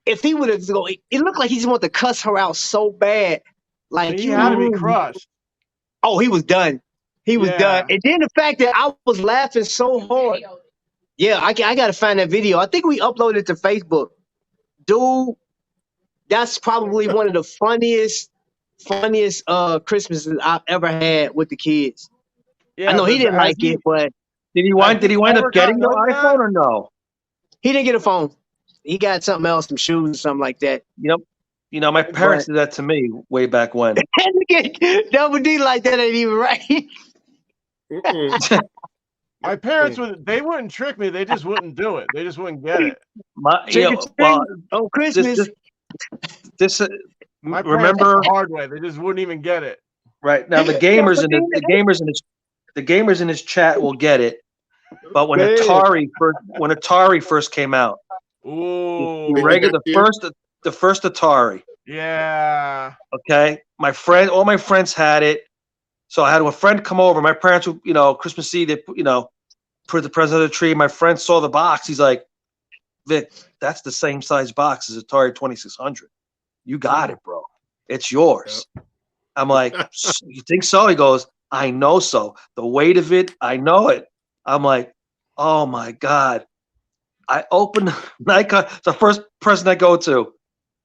if he would have go, it looked like he just wanted to cuss her out so bad. Like he had to be crushed. Oh, he was done. He was done. And then the fact that I was laughing so hard. Yeah, I got to find that video. I think we uploaded it to Facebook. Dude, that's probably one of the funniest Christmases I've ever had with the kids. Yeah, I know he didn't like it, but did he wind up getting the iPhone or no? He didn't get a phone. He got something else, some shoes or something like that. Yep. You know, my parents did that to me way back when. Double D like that ain't even right. My parents they wouldn't trick me. They just wouldn't do it. They just wouldn't get it. On Christmas. My remember the hard way. They just wouldn't even get it. Right now, the gamers in his chat will get it. But when Atari first came out, the first Atari. Yeah. Okay. All my friends had it. So I had a friend come over. My parents would, Christmas Eve, they put the present on the tree. My friend saw the box. He's like, "Vic, that's the same size box as Atari 2600. You got it, bro. It's yours." Yep. I'm like, "You think so?" He goes, "I know so. The weight of it, I know it." I'm like, "Oh my God." I open it's the first present I go to.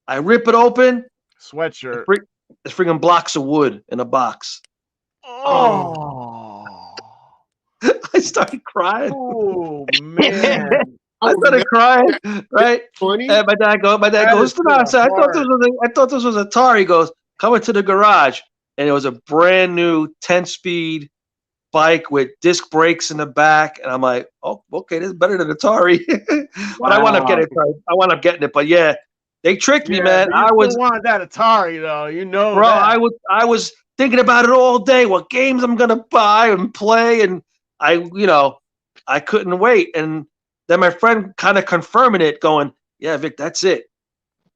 I rip it open. Sweatshirt. It's freaking blocks of wood in a box. Oh. I started crying. Oh man. I started crying, right? And my dad goes, "No." I said, I thought this was Atari. He goes, "Come into the garage." And it was a brand new 10-speed bike with disc brakes in the back. And I'm like, "Oh, okay, this is better than Atari." But I wound up getting it. But yeah, they tricked me, man. I wanted that Atari though, bro. I was thinking about it all day. What games I'm gonna buy and play, and I couldn't wait. And then my friend kind of confirming it, going, "Yeah, Vic, that's it."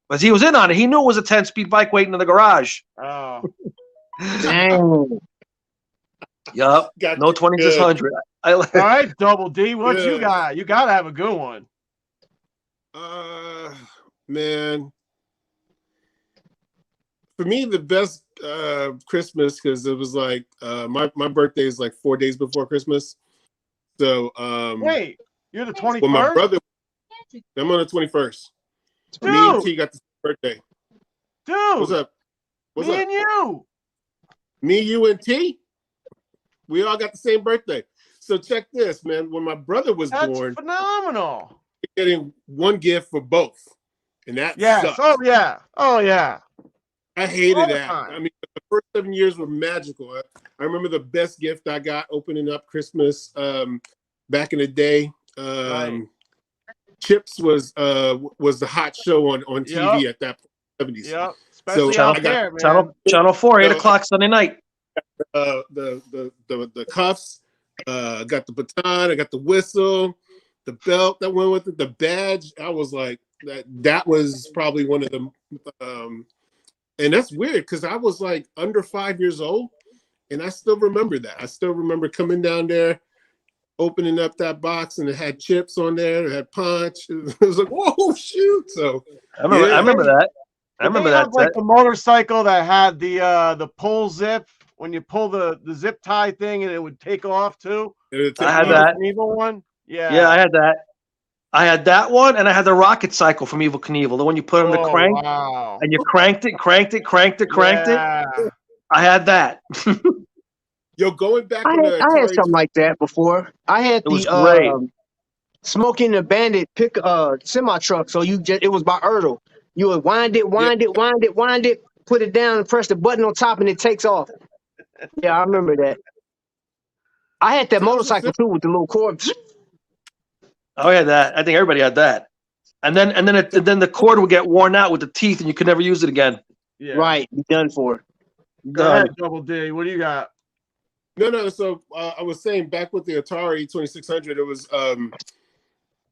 Because he was in on it. He knew it was a 10-speed bike waiting in the garage. Oh. Dang. Yup. No 2600. All right, Double D, what you got? You gotta have a good one. Man. For me, the best Christmas, because it was like my birthday is like 4 days before Christmas. So wait, you're the 21st? Well, my brother, I'm on the 21st. Dude. Me and T got the same birthday. Dude, what's up? What's up? Me and you. Me, you, and T. We all got the same birthday. So check this, man. When my brother was born, phenomenal. Getting one gift for both, and that sucks. Oh yeah. I hated that. I mean, the first 7 years were magical. I remember the best gift I got opening up Christmas back in the day. Chips was the hot show on TV at that point, 70s. Yep. Especially so out there, man. Channel 4, 8 o'clock Sunday night. The cuffs, got the baton, I got the whistle, the belt that went with it, the badge. I was like, that was probably one of them. And that's weird because I was like under 5 years old, and I still remember that. I still remember coming down there, opening up that box, and it had chips on there. It had punch. It was like, whoa, shoot! So I remember that. I remember that. Like the motorcycle that had the pull zip. When you pull the zip tie thing, and it would take off too. I had that. Evil one. Yeah. Yeah, I had that. I had that one, and I had the rocket cycle from Evel Knievel, the one you put on the crank, and you cranked it. I had that. Yo, going back, I had something like that before. I had the Smoking the Bandit semi truck. So it was by Ertl. You would wind it, put it down, and press the button on top, and it takes off. Yeah, I remember that. I had that motorcycle too with the little cord. Oh yeah, that. I think everybody had that. And then the cord would get worn out with the teeth, and you could never use it again. Yeah. Right, be done for. Go ahead, Double D. What do you got? No. So I was saying back with the Atari 2600, it was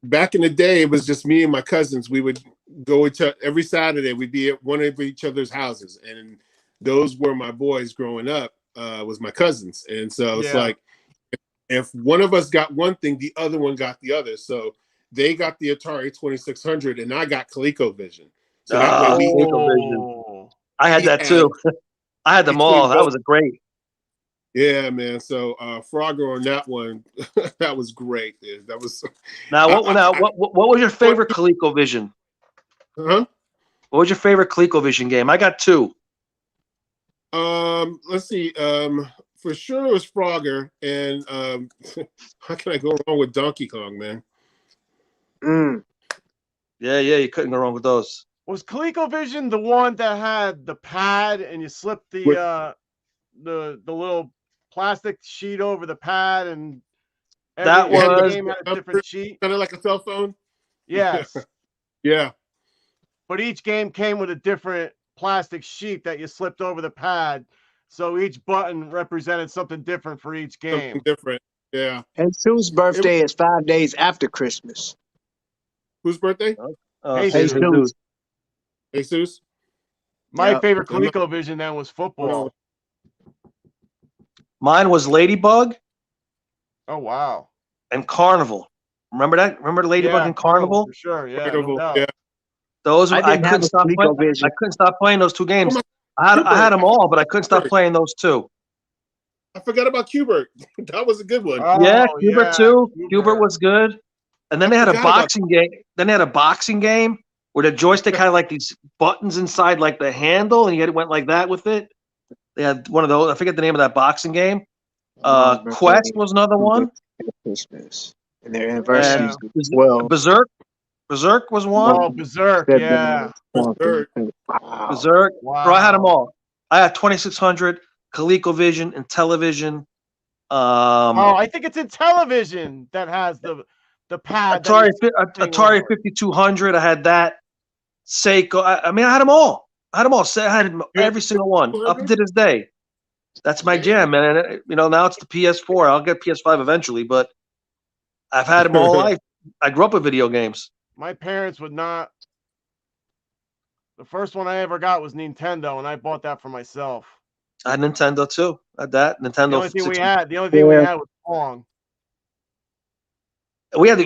back in the day. It was just me and my cousins. We would go every Saturday. We'd be at one of each other's houses, and those were my boys growing up. Was my cousins, and so it's like if one of us got one thing, the other one got the other. So they got the Atari 2600, and I got ColecoVision. So that way ColecoVision. I had that too. I had them all. That was a great. Yeah, man. So Frogger on that one, that was great. Dude. That was. Now, what was your favorite ColecoVision? Huh? What was your favorite ColecoVision game? I got two. Let's see. For sure it was Frogger, and how can I go wrong with Donkey Kong, man? Yeah, you couldn't go wrong with those. Was ColecoVision the one that had the pad and you slipped the little plastic sheet over the pad, and that was game had a different sheet, kind of like a cell phone? Yes. Yeah. But each game came with a different plastic sheet that you slipped over the pad, so each button represented something different for each game. Something different. Yeah. And Sue's birthday is 5 days after Christmas. Whose birthday? Jesus. Jesus. My favorite ColecoVision then was football. Mine was Ladybug. Oh wow! And Carnival. Remember that? Remember Ladybug and Carnival? For sure, yeah. Carnival, No doubt. yeah. Those I couldn't stop playing. I couldn't stop playing those two games. I had them all, but I couldn't stop playing those two. I forgot about Qbert. That was a good one. Yeah, Qbert too. Qbert was good. And then they had a boxing game. Then they had a boxing game where the joystick had like these buttons inside, like the handle, and you went like that with it. They had one of those. I forget the name of that boxing game. Quest was another one. Christmas and their anniversaries as well. Berserk was one. Oh, Berserk, yeah. Berserk. Wow. Berserk. Wow. Bro, I had them all. I had 2600, ColecoVision, and television. I think it's in television that has the pad. Atari 5200. I had that. Seiko. I mean, I had them all. I had every single one up to this day. That's my jam, man. Now it's the PS4. I'll get PS5 eventually, but I've had them all life. I grew up with video games. My parents would not. The first one I ever got was Nintendo, and I bought that for myself. I had Nintendo too. I had that. Nintendo. The only thing we had was Pong. We had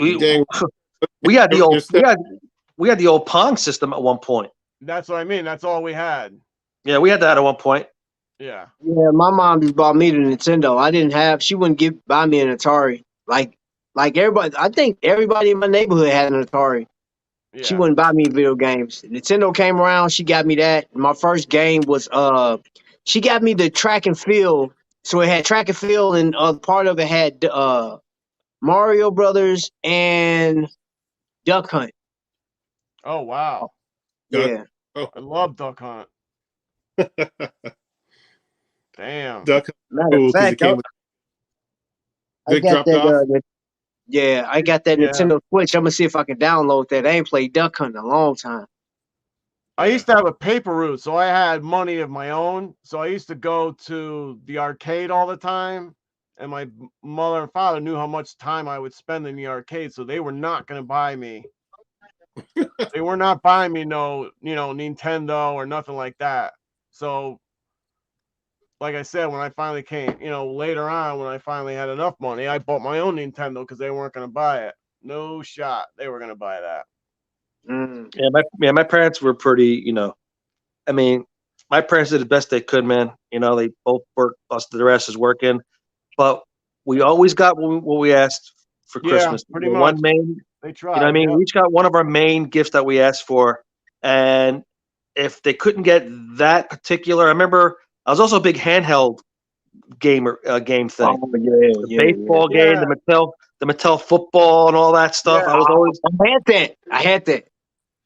the old Pong system at one point. That's what I mean. That's all we had. Yeah, we had that at one point. Yeah. Yeah, my mom just bought me the Nintendo. I didn't have. She wouldn't buy me an Atari. Like everybody. I think everybody in my neighborhood had an Atari. Yeah. She wouldn't buy me video games. Nintendo came around. She got me that. My first game was she got me the track and field. So it had track and field, and part of it had Mario Brothers and Duck Hunt. Oh wow! Yeah, I love Duck Hunt. Damn. Duck Hunt. Matter of fact, I got that. I got that Nintendo Switch. I'm gonna see if I can download that. I ain't played Duck Hunt in a long time. I used to have a paper route, so I had money of my own. So I used to go to the arcade all the time, and my mother and father knew how much time I would spend in the arcade, so they were not going to buy me. They were not buying me no, Nintendo or nothing like that. So, like I said, when I finally came, later on, when I finally had enough money, I bought my own Nintendo because they weren't going to buy it. No shot, they were going to buy that. My parents were pretty, I mean, my parents did the best they could, man. They both worked, busted their asses working, but we always got what we asked for Christmas. Pretty much. One main, they tried. We each got one of our main gifts that we asked for, and if they couldn't get that particular, I remember I was also a big handheld game thing. The baseball game, the Mattel football, and all that stuff. Yeah, I was always. I had that.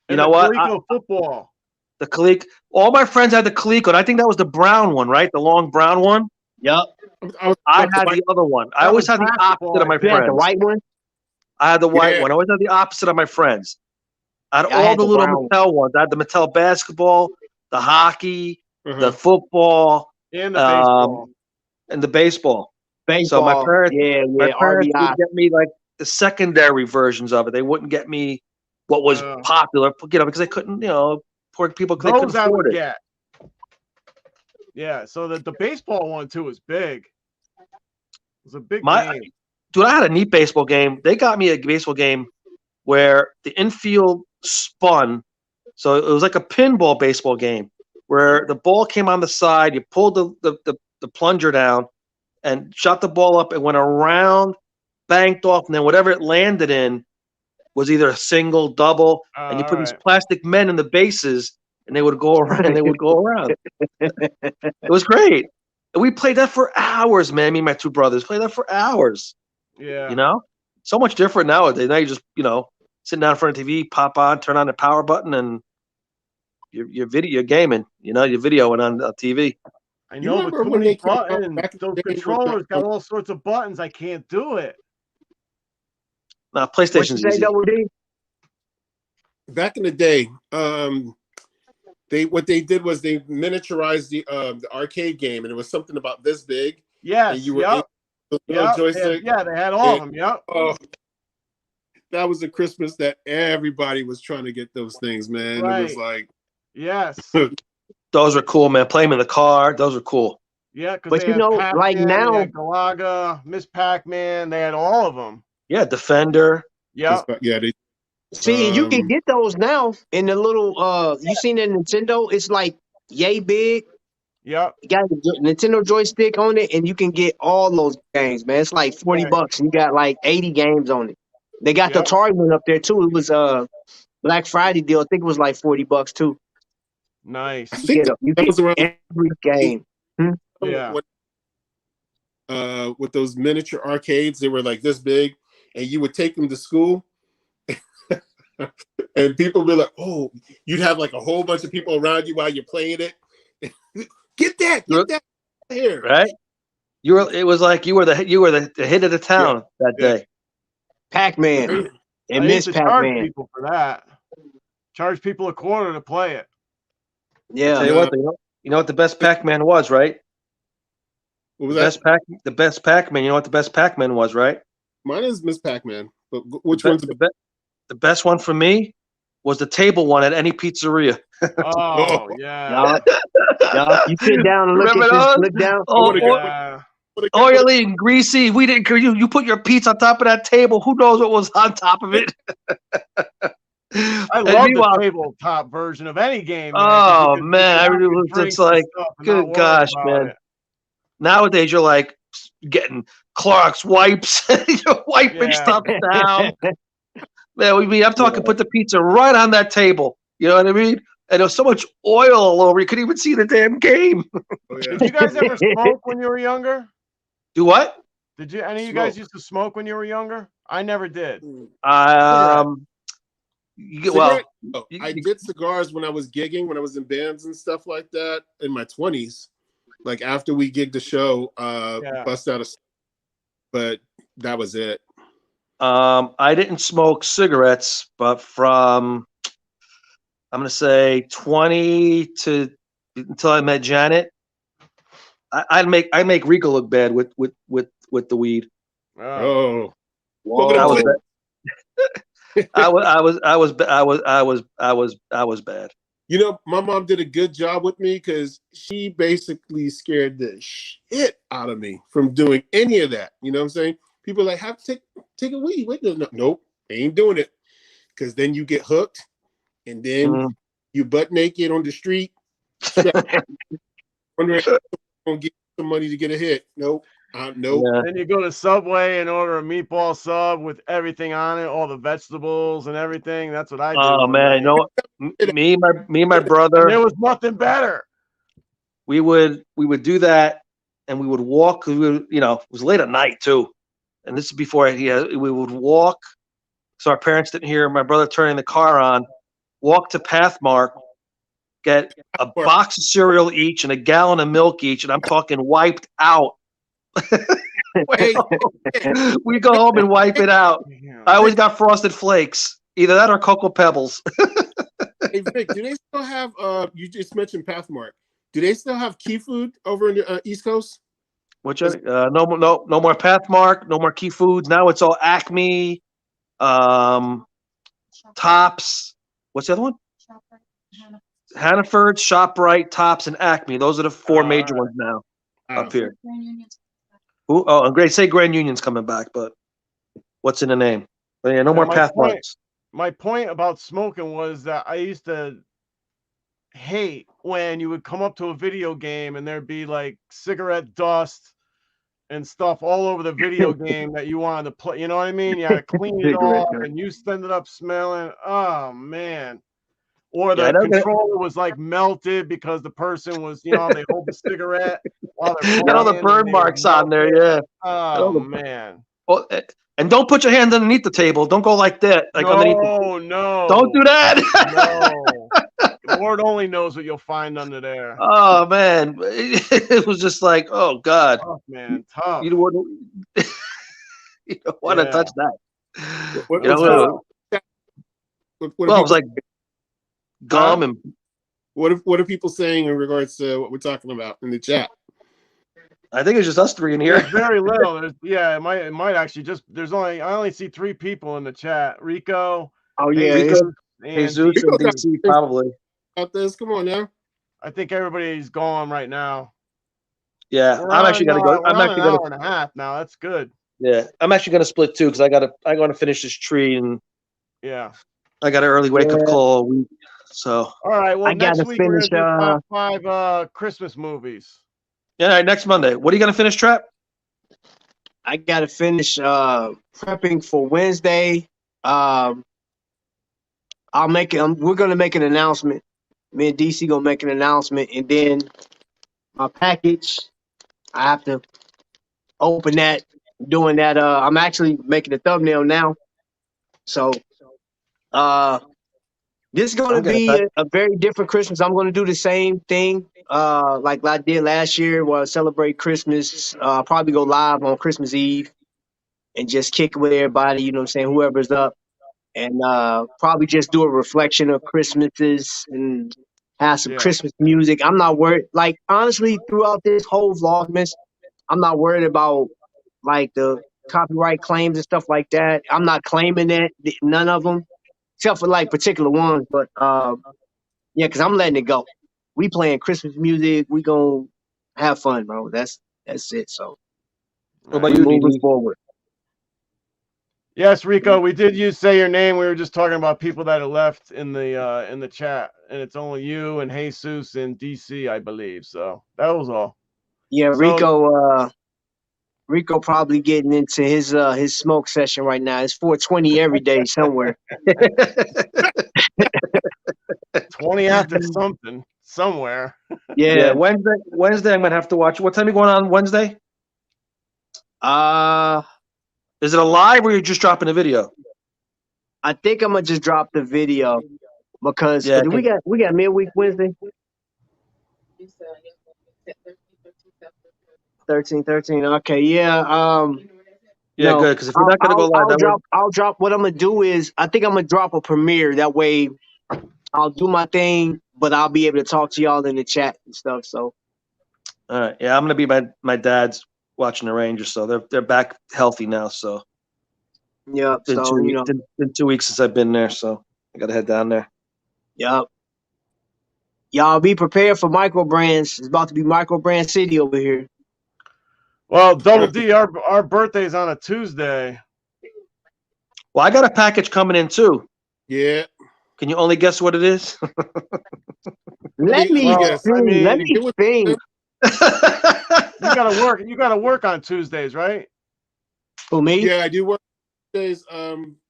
You know what? Football. The Coleco. All my friends had the Coleco, and I think that was the brown one, right? The long brown one. Yep. I had the other one. I always had the opposite of my friends. The white one. I had the white one. I always had the opposite of my friends. I had all had the the little brown Mattel ones. I had the Mattel basketball, the hockey, the football, and the baseball. and the baseball. So baseball. Yeah, my yeah. parents RBI. would get me like the secondary versions of it. They wouldn't get me what was popular, because they couldn't, poor people, they couldn't Those I afford would it. get. Yeah, so the baseball one too was big. It was a big game. Dude, I had a neat baseball game. They got me a baseball game where the infield spun. So it was like a pinball baseball game where the ball came on the side. You pulled the plunger down and shot the ball up. It went around, banked off, and then whatever it landed in was either a single, double, and you put these plastic men in the bases, and they would go around. It was great. And we played that for hours, man. Me and my two brothers played that for hours. Yeah. So much different nowadays. Now you just, sitting down in front of TV, pop on, turn on the power button, and you're gaming. You're videoing on TV. I know, but too many buttons. Those controllers got all sorts of buttons. I can't do it. Nah, PlayStation's easy. Back in the day, what they did was they miniaturized the arcade game, and it was something about this big. Yes. And you were joystick. Yeah, they had all of them. Yep. Oh, that was the Christmas that everybody was trying to get those things, man. Right. It was like, yes. Those are cool, man. Play them in the car. Those are cool. Yeah, because they had Pac-Man, like now, they had Galaga, Miss Pac-Man, they had all of them. Yeah, Defender. Yeah. Yeah. See, you can get those now in the little. You seen the Nintendo? It's like yay big. Yep. You got a Nintendo joystick on it, and you can get all those games, man. It's like $40. You got like 80 games on it. They got the Atari one up there too. It was Black Friday deal. I think it was like $40 too. Nice. You get every game. Yeah. With those miniature arcades, they were like this big, and you would take them to school. And people would be like, "Oh," you'd have like a whole bunch of people around you while you're playing it. Get that here, right? It was like you were the hit of the town that day. Pac-Man and Miss Pac-Man. Charge people for that. Charge people $0.25 to play it. Yeah. Tell you what, you know what the best Pac-Man was, right? What was that? The best Pac-Man. You know what the best Pac-Man was, right? Mine is Miss Pac-Man. But which one's the best one for me? Was the table one at any pizzeria. Oh yeah. You sit down and look down. Oily and greasy. We didn't. You put your pizza on top of that table. Who knows what was on top of it? I love the tabletop version of any game. Man, oh man, it's like, good gosh, man. Nowadays you're like getting Clorox wipes. You're wiping stuff down. Man, I'm talking put the pizza right on that table. You know what I mean? And there was so much oil all over, you couldn't even see the damn game. Did you guys ever smoke when you were younger? Do what? Did any of you guys used to smoke when you were younger? I never did. I did cigars when I was gigging, when I was in bands and stuff like that in my 20s. Like after we gigged the show, bust out but that was it. I didn't smoke cigarettes, but from I'm gonna say 20 to until I met Janet, I make Rico look bad with the weed. Oh, I was bad. You know, my mom did a good job with me because she basically scared the shit out of me from doing any of that. You know what I'm saying? People are like, have to take a weed. Wait, nope, ain't doing it. Because then you get hooked, and then you butt naked on the street, wondering if I'm gonna get some money to get a hit. Nope. Nope. Yeah. Then you go to Subway and order a meatball sub with everything on it, all the vegetables and everything. That's what I do. Oh man, you know what? me and my brother. And there was nothing better. We would do that, and we would walk. Cause it was late at night too, and this is before we would walk, so our parents didn't hear my brother turning the car on. Walk to Pathmark, get a box of cereal each and a gallon of milk each, and I'm talking wiped out. Wait. We go home and wipe it out. I always got Frosted Flakes. Either that or Cocoa Pebbles. Hey Vic, do they still have? You just mentioned Pathmark. Do they still have Key Food over in the East Coast? No more Pathmark, no more Key Foods. Now it's all Acme, Tops. What's the other one? Hannaford, ShopRite, Tops, and Acme. Those are the four major ones now up here. Ooh, oh, and Grand Union's coming back, but what's in the name? But yeah, no more Pathmarks. My point about smoking was that I used to hate when you would come up to a video game and there'd be like cigarette dust and stuff all over the video game that you wanted to play. You know what I mean? You had to clean it off and you ended up smelling. Oh, man. Or the controller was like melted because the person was, they hold the cigarette while they're got all the burn marks on there, yeah. Oh, man. Oh, and don't put your hand underneath the table. Don't go like that. Like no. Don't do that. No. Lord only knows what you'll find under there. Oh, man. It was just like, oh, God. Tough, man. Tough. You don't want to touch that. What it was like gum and. What are people saying in regards to what we're talking about in the chat? I think it's just us three in here. There's very little. It might actually just. I only see 3 people in the chat. Rico. Oh yeah, Jesus and DC probably. About this, come on now. I think everybody's going right now. Yeah, I'm actually gonna go. I'm actually an hour and a half now. That's good. Yeah, I'm actually gonna split too because I gotta finish this tree and I got an early wake up call a week. So all right, well next week finish, we're gonna do top 5 Christmas movies. Yeah, all right, next Monday. What are you gonna finish, Trap? I gotta finish prepping for Wednesday. We're gonna make an announcement. Me and DC gonna make an announcement, and then my package, I have to open that. Doing that, I'm actually making a thumbnail now. So, this is gonna be a very different Christmas. I'm gonna do the same thing, like I did last year, where I celebrate Christmas. Probably go live on Christmas Eve and just kick it with everybody. You know what I'm saying? Whoever's up. And probably just do a reflection of Christmases and have some Christmas music. I'm not worried. Like, honestly, throughout this whole Vlogmas, I'm not worried about, like, the copyright claims and stuff like that. I'm not claiming that, none of them, except for, like, particular ones. But, yeah, because I'm letting it go. We playing Christmas music. We going to have fun, bro. That's it. So, what about you, moving forward? Yes, Rico, we did say your name. We were just talking about people that are left in the chat, and it's only you and Jesus and DC, I believe. So that was all. Yeah, Rico probably getting into his smoke session right now. It's 4:20 every day somewhere. 20 after something somewhere. Yeah, Wednesday I'm gonna have to watch. What time are you going on Wednesday? Is it a live or you're just dropping a video? I think I'm gonna just drop the video because we got midweek Wednesday. 13. Okay, yeah. Yeah, good. Because if you're not gonna go live, I'll drop. What I'm gonna do is I think I'm gonna drop a premiere. That way, I'll do my thing, but I'll be able to talk to y'all in the chat and stuff. So. All right. Yeah, I'm gonna be my dad's watching the Rangers, so they're back healthy now. So. Yeah. So been 2 weeks since I've been there, so I gotta head down there. Yep. Y'all be prepared for micro brands. It's about to be micro brand city over here. Well, Double D, our birthday's on a Tuesday. Well, I got a package coming in too. Yeah. Can you only guess what it is? Let me think. You gotta work on Tuesdays, right? For me? Yeah, I do work Tuesdays.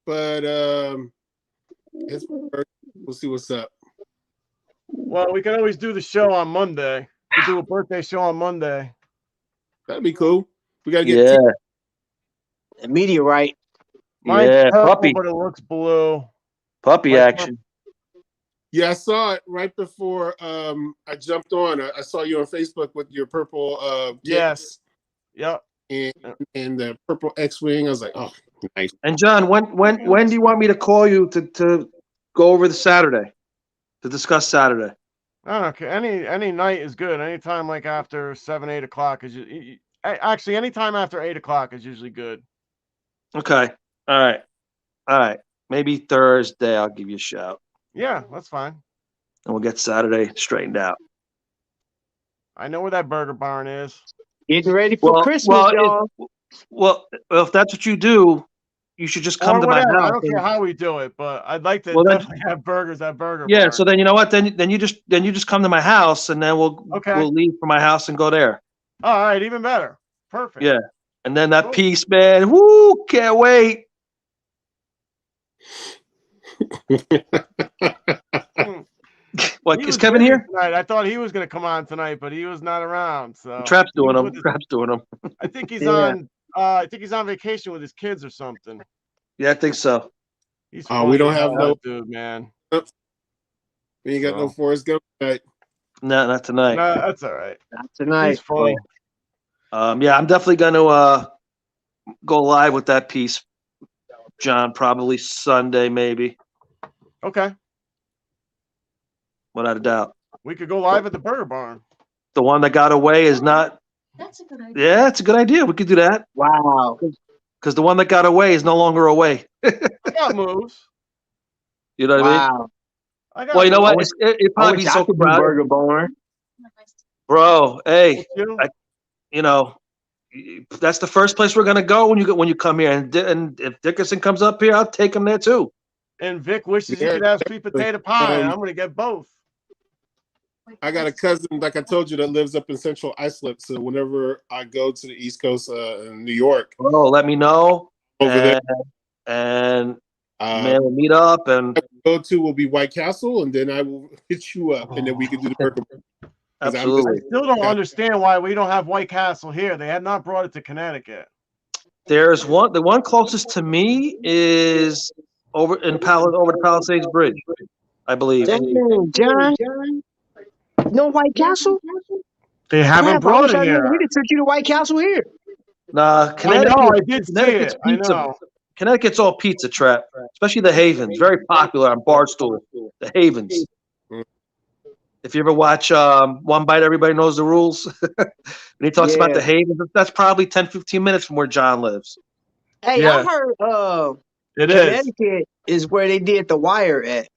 But we'll see what's up. Well, we can always do the show on Monday. We do a birthday show on Monday. That'd be cool. We gotta get a meteorite. Mine's purple, but it looks blue. Puppy action. Yeah, I saw it right before I jumped on. I saw you on Facebook with your purple yes. Yep. and the purple X-wing. I was like, oh, nice. And John, when do you want me to call you to go over the Saturday, to discuss Saturday? I don't care. Any night is good. Anytime like after 7, 8 o'clock is actually anytime after 8 o'clock is usually good. Okay. All right. Maybe Thursday I'll give you a shout. Yeah, that's fine. And we'll get Saturday straightened out. I know where that burger barn is. Getting ready for Christmas, y'all. Well, if that's what you do, you should just come to my house. I don't care how we do it, but I'd like to definitely have burgers at Burger Yeah, Barn. so then you know what? Then you just come to my house, and then we'll leave from my house and go there. All right, even better. Perfect. Yeah, and then that piece, man. Woo! Can't wait. What is Kevin here? Tonight. I thought he was going to come on tonight, but he was not around. So Trap's doing him. Trap's doing him. I think he's on. I think he's on vacation with his kids or something. Yeah, I think so. He's we don't have no dude, man. We ain't got no Forrest Gump tonight. No, not tonight. No, that's all right. Not tonight. He's funny. Yeah, I'm definitely going to go live with that piece, John. Probably Sunday, maybe. Okay. Without a doubt. We could go live at the Burger Barn. The one that got away is not. That's a good idea. Yeah, it's a good idea. We could do that. Wow. Because the one that got away is no longer away. I got moves. You know what I mean? Well, you know what? It'd probably be so crowded. Burger Barn. Bro, hey, that's the first place we're gonna go when you come here. And if Dickerson comes up here, I'll take him there too. And Vic wishes he could have sweet potato pie. I'm gonna get both. I got a cousin, like I told you, that lives up in Central Islip. So whenever I go to the East Coast in New York, let me know. Over there, and man, we'll meet up. And go to will be White Castle, and then I will hit you up, and then we can do the burger. Absolutely. I still don't understand why we don't have White Castle here. They have not brought it to Connecticut. There's one. The one closest to me is over the Palisades Bridge, I believe. Dang, John. No White Castle? They haven't brought it here. We took you to White Castle here. Nah, Connecticut. I did see it. I know. Connecticut's all pizza, Trap. Especially the Havens. Very popular on Barstool. The Havens. If you ever watch One Bite, Everybody Knows the Rules, when he talks about the Havens, that's probably 10, 15 minutes from where John lives. Hey, I heard Connecticut is where they did The Wire at.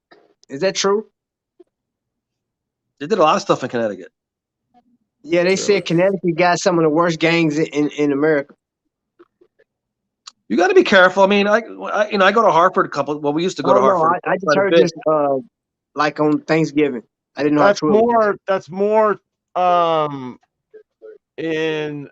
Is that true? They did a lot of stuff in Connecticut. Yeah, they said Connecticut got some of the worst gangs in America. You got to be careful. I mean, I go to Hartford a couple. Well, we used to go to Hartford. I just heard this like on Thanksgiving. I didn't know that's how more. That's more. In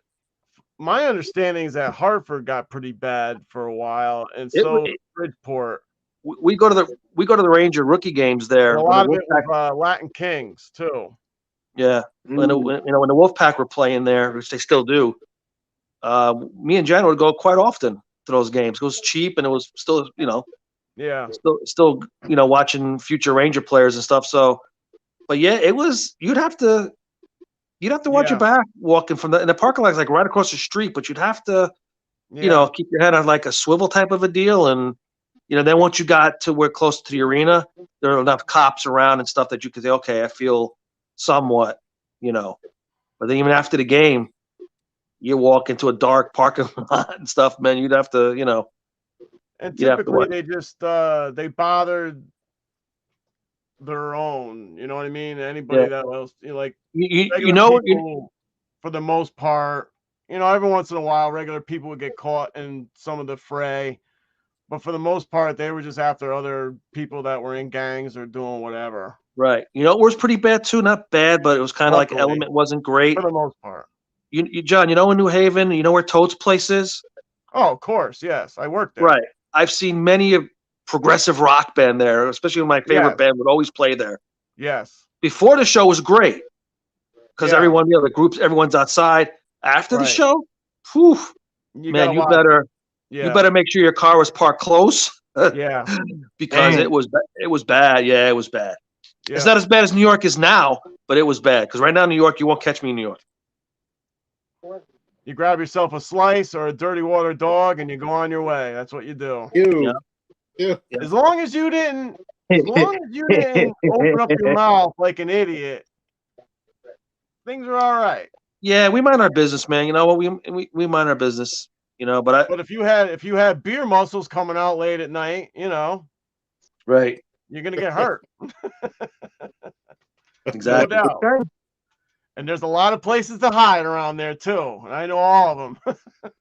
my understanding is that Hartford got pretty bad for a while, and so Bridgeport. We go to the Ranger rookie games there. A lot of it with Latin Kings too. Yeah, when the Wolfpack were playing there, which they still do. Me and Jan would go quite often to those games. It was cheap, and it was still, still watching future Ranger players and stuff. So, but yeah, it was. You'd have to watch your back walking from the parking lot is like right across the street, but you'd have to, keep your head on like a swivel type of a deal. And then once you got to where close to the arena, there are enough cops around and stuff that you could say, okay, I feel somewhat, But then even after the game, you walk into a dark parking lot and stuff, man. You'd have to, And typically they just they bothered their own. You know what I mean? Anybody that else, for the most part, every once in a while, regular people would get caught in some of the fray. But for the most part, they were just after other people that were in gangs or doing whatever. Right. It was pretty bad too. Not bad, but it was kind of like Element wasn't great. For the most part. John, in New Haven, where Toad's place is? Oh, of course. Yes. I worked there. Right. I've seen many a progressive rock band there, especially when my favorite band would always play there. Yes. Before the show was great because everyone, the groups, everyone's outside. After the show, you better make sure your car was parked close. Yeah. Because it was bad. Yeah, it was bad. Yeah. It's not as bad as New York is now, but it was bad. Because right now in New York, you won't catch me in New York. You grab yourself a slice or a dirty water dog, and you go on your way. That's what you do. Yeah. As long as you didn't open up your mouth like an idiot, things are all right. Yeah, we mind our business, man. You know what? We mind our business. You know, but if you had beer muscles coming out late at night, you know, right, you're gonna get hurt. Exactly. No doubt. And there's a lot of places to hide around there too, and I know all of them.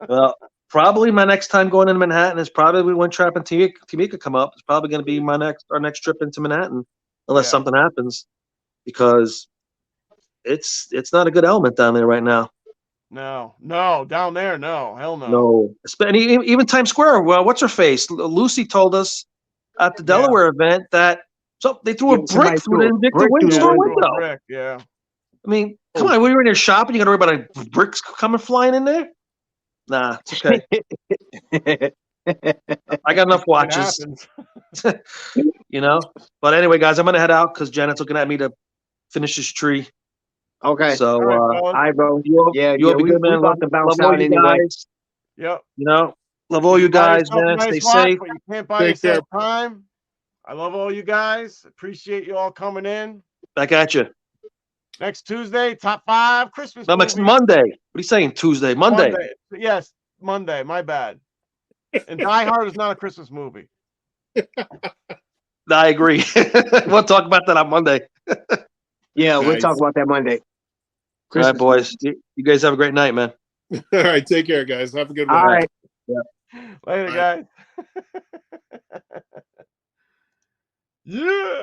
Well, probably my next time going into Manhattan is probably when Trap and Tamika come up. It's probably going to be our next trip into Manhattan, unless something happens, because it's not a good element down there right now. No, down there, no, hell no. No, and even Times Square. Well, what's her face? Lucy told us at the Delaware event that they threw a brick through the Invicta window. Brick, yeah. I mean, come on, we were in there shopping. You got to worry about bricks coming flying in there? Nah, it's okay. I got enough watches. You know. But anyway, guys, I'm gonna head out because Janet's looking at me to finish this tree. Okay. So, all right, bro. You yeah, have a good man. About to bounce love all out you anyway. guys. Yep. You know, love all you guys, man. Stay safe. But you can't buy yourself time. I love all you guys. Appreciate you all coming in. Back at you. Next Tuesday, top 5 Christmas. No, next Monday. What are you saying? Tuesday, Monday. Yes, Monday. My bad. And Die Hard is not a Christmas movie. I agree. We'll talk about that on Monday. Yeah, we'll talk about that Monday. All right, boys. You guys have a great night, man. All right, take care, guys. Have a good one. All right. Yeah. Later, guys. Yeah.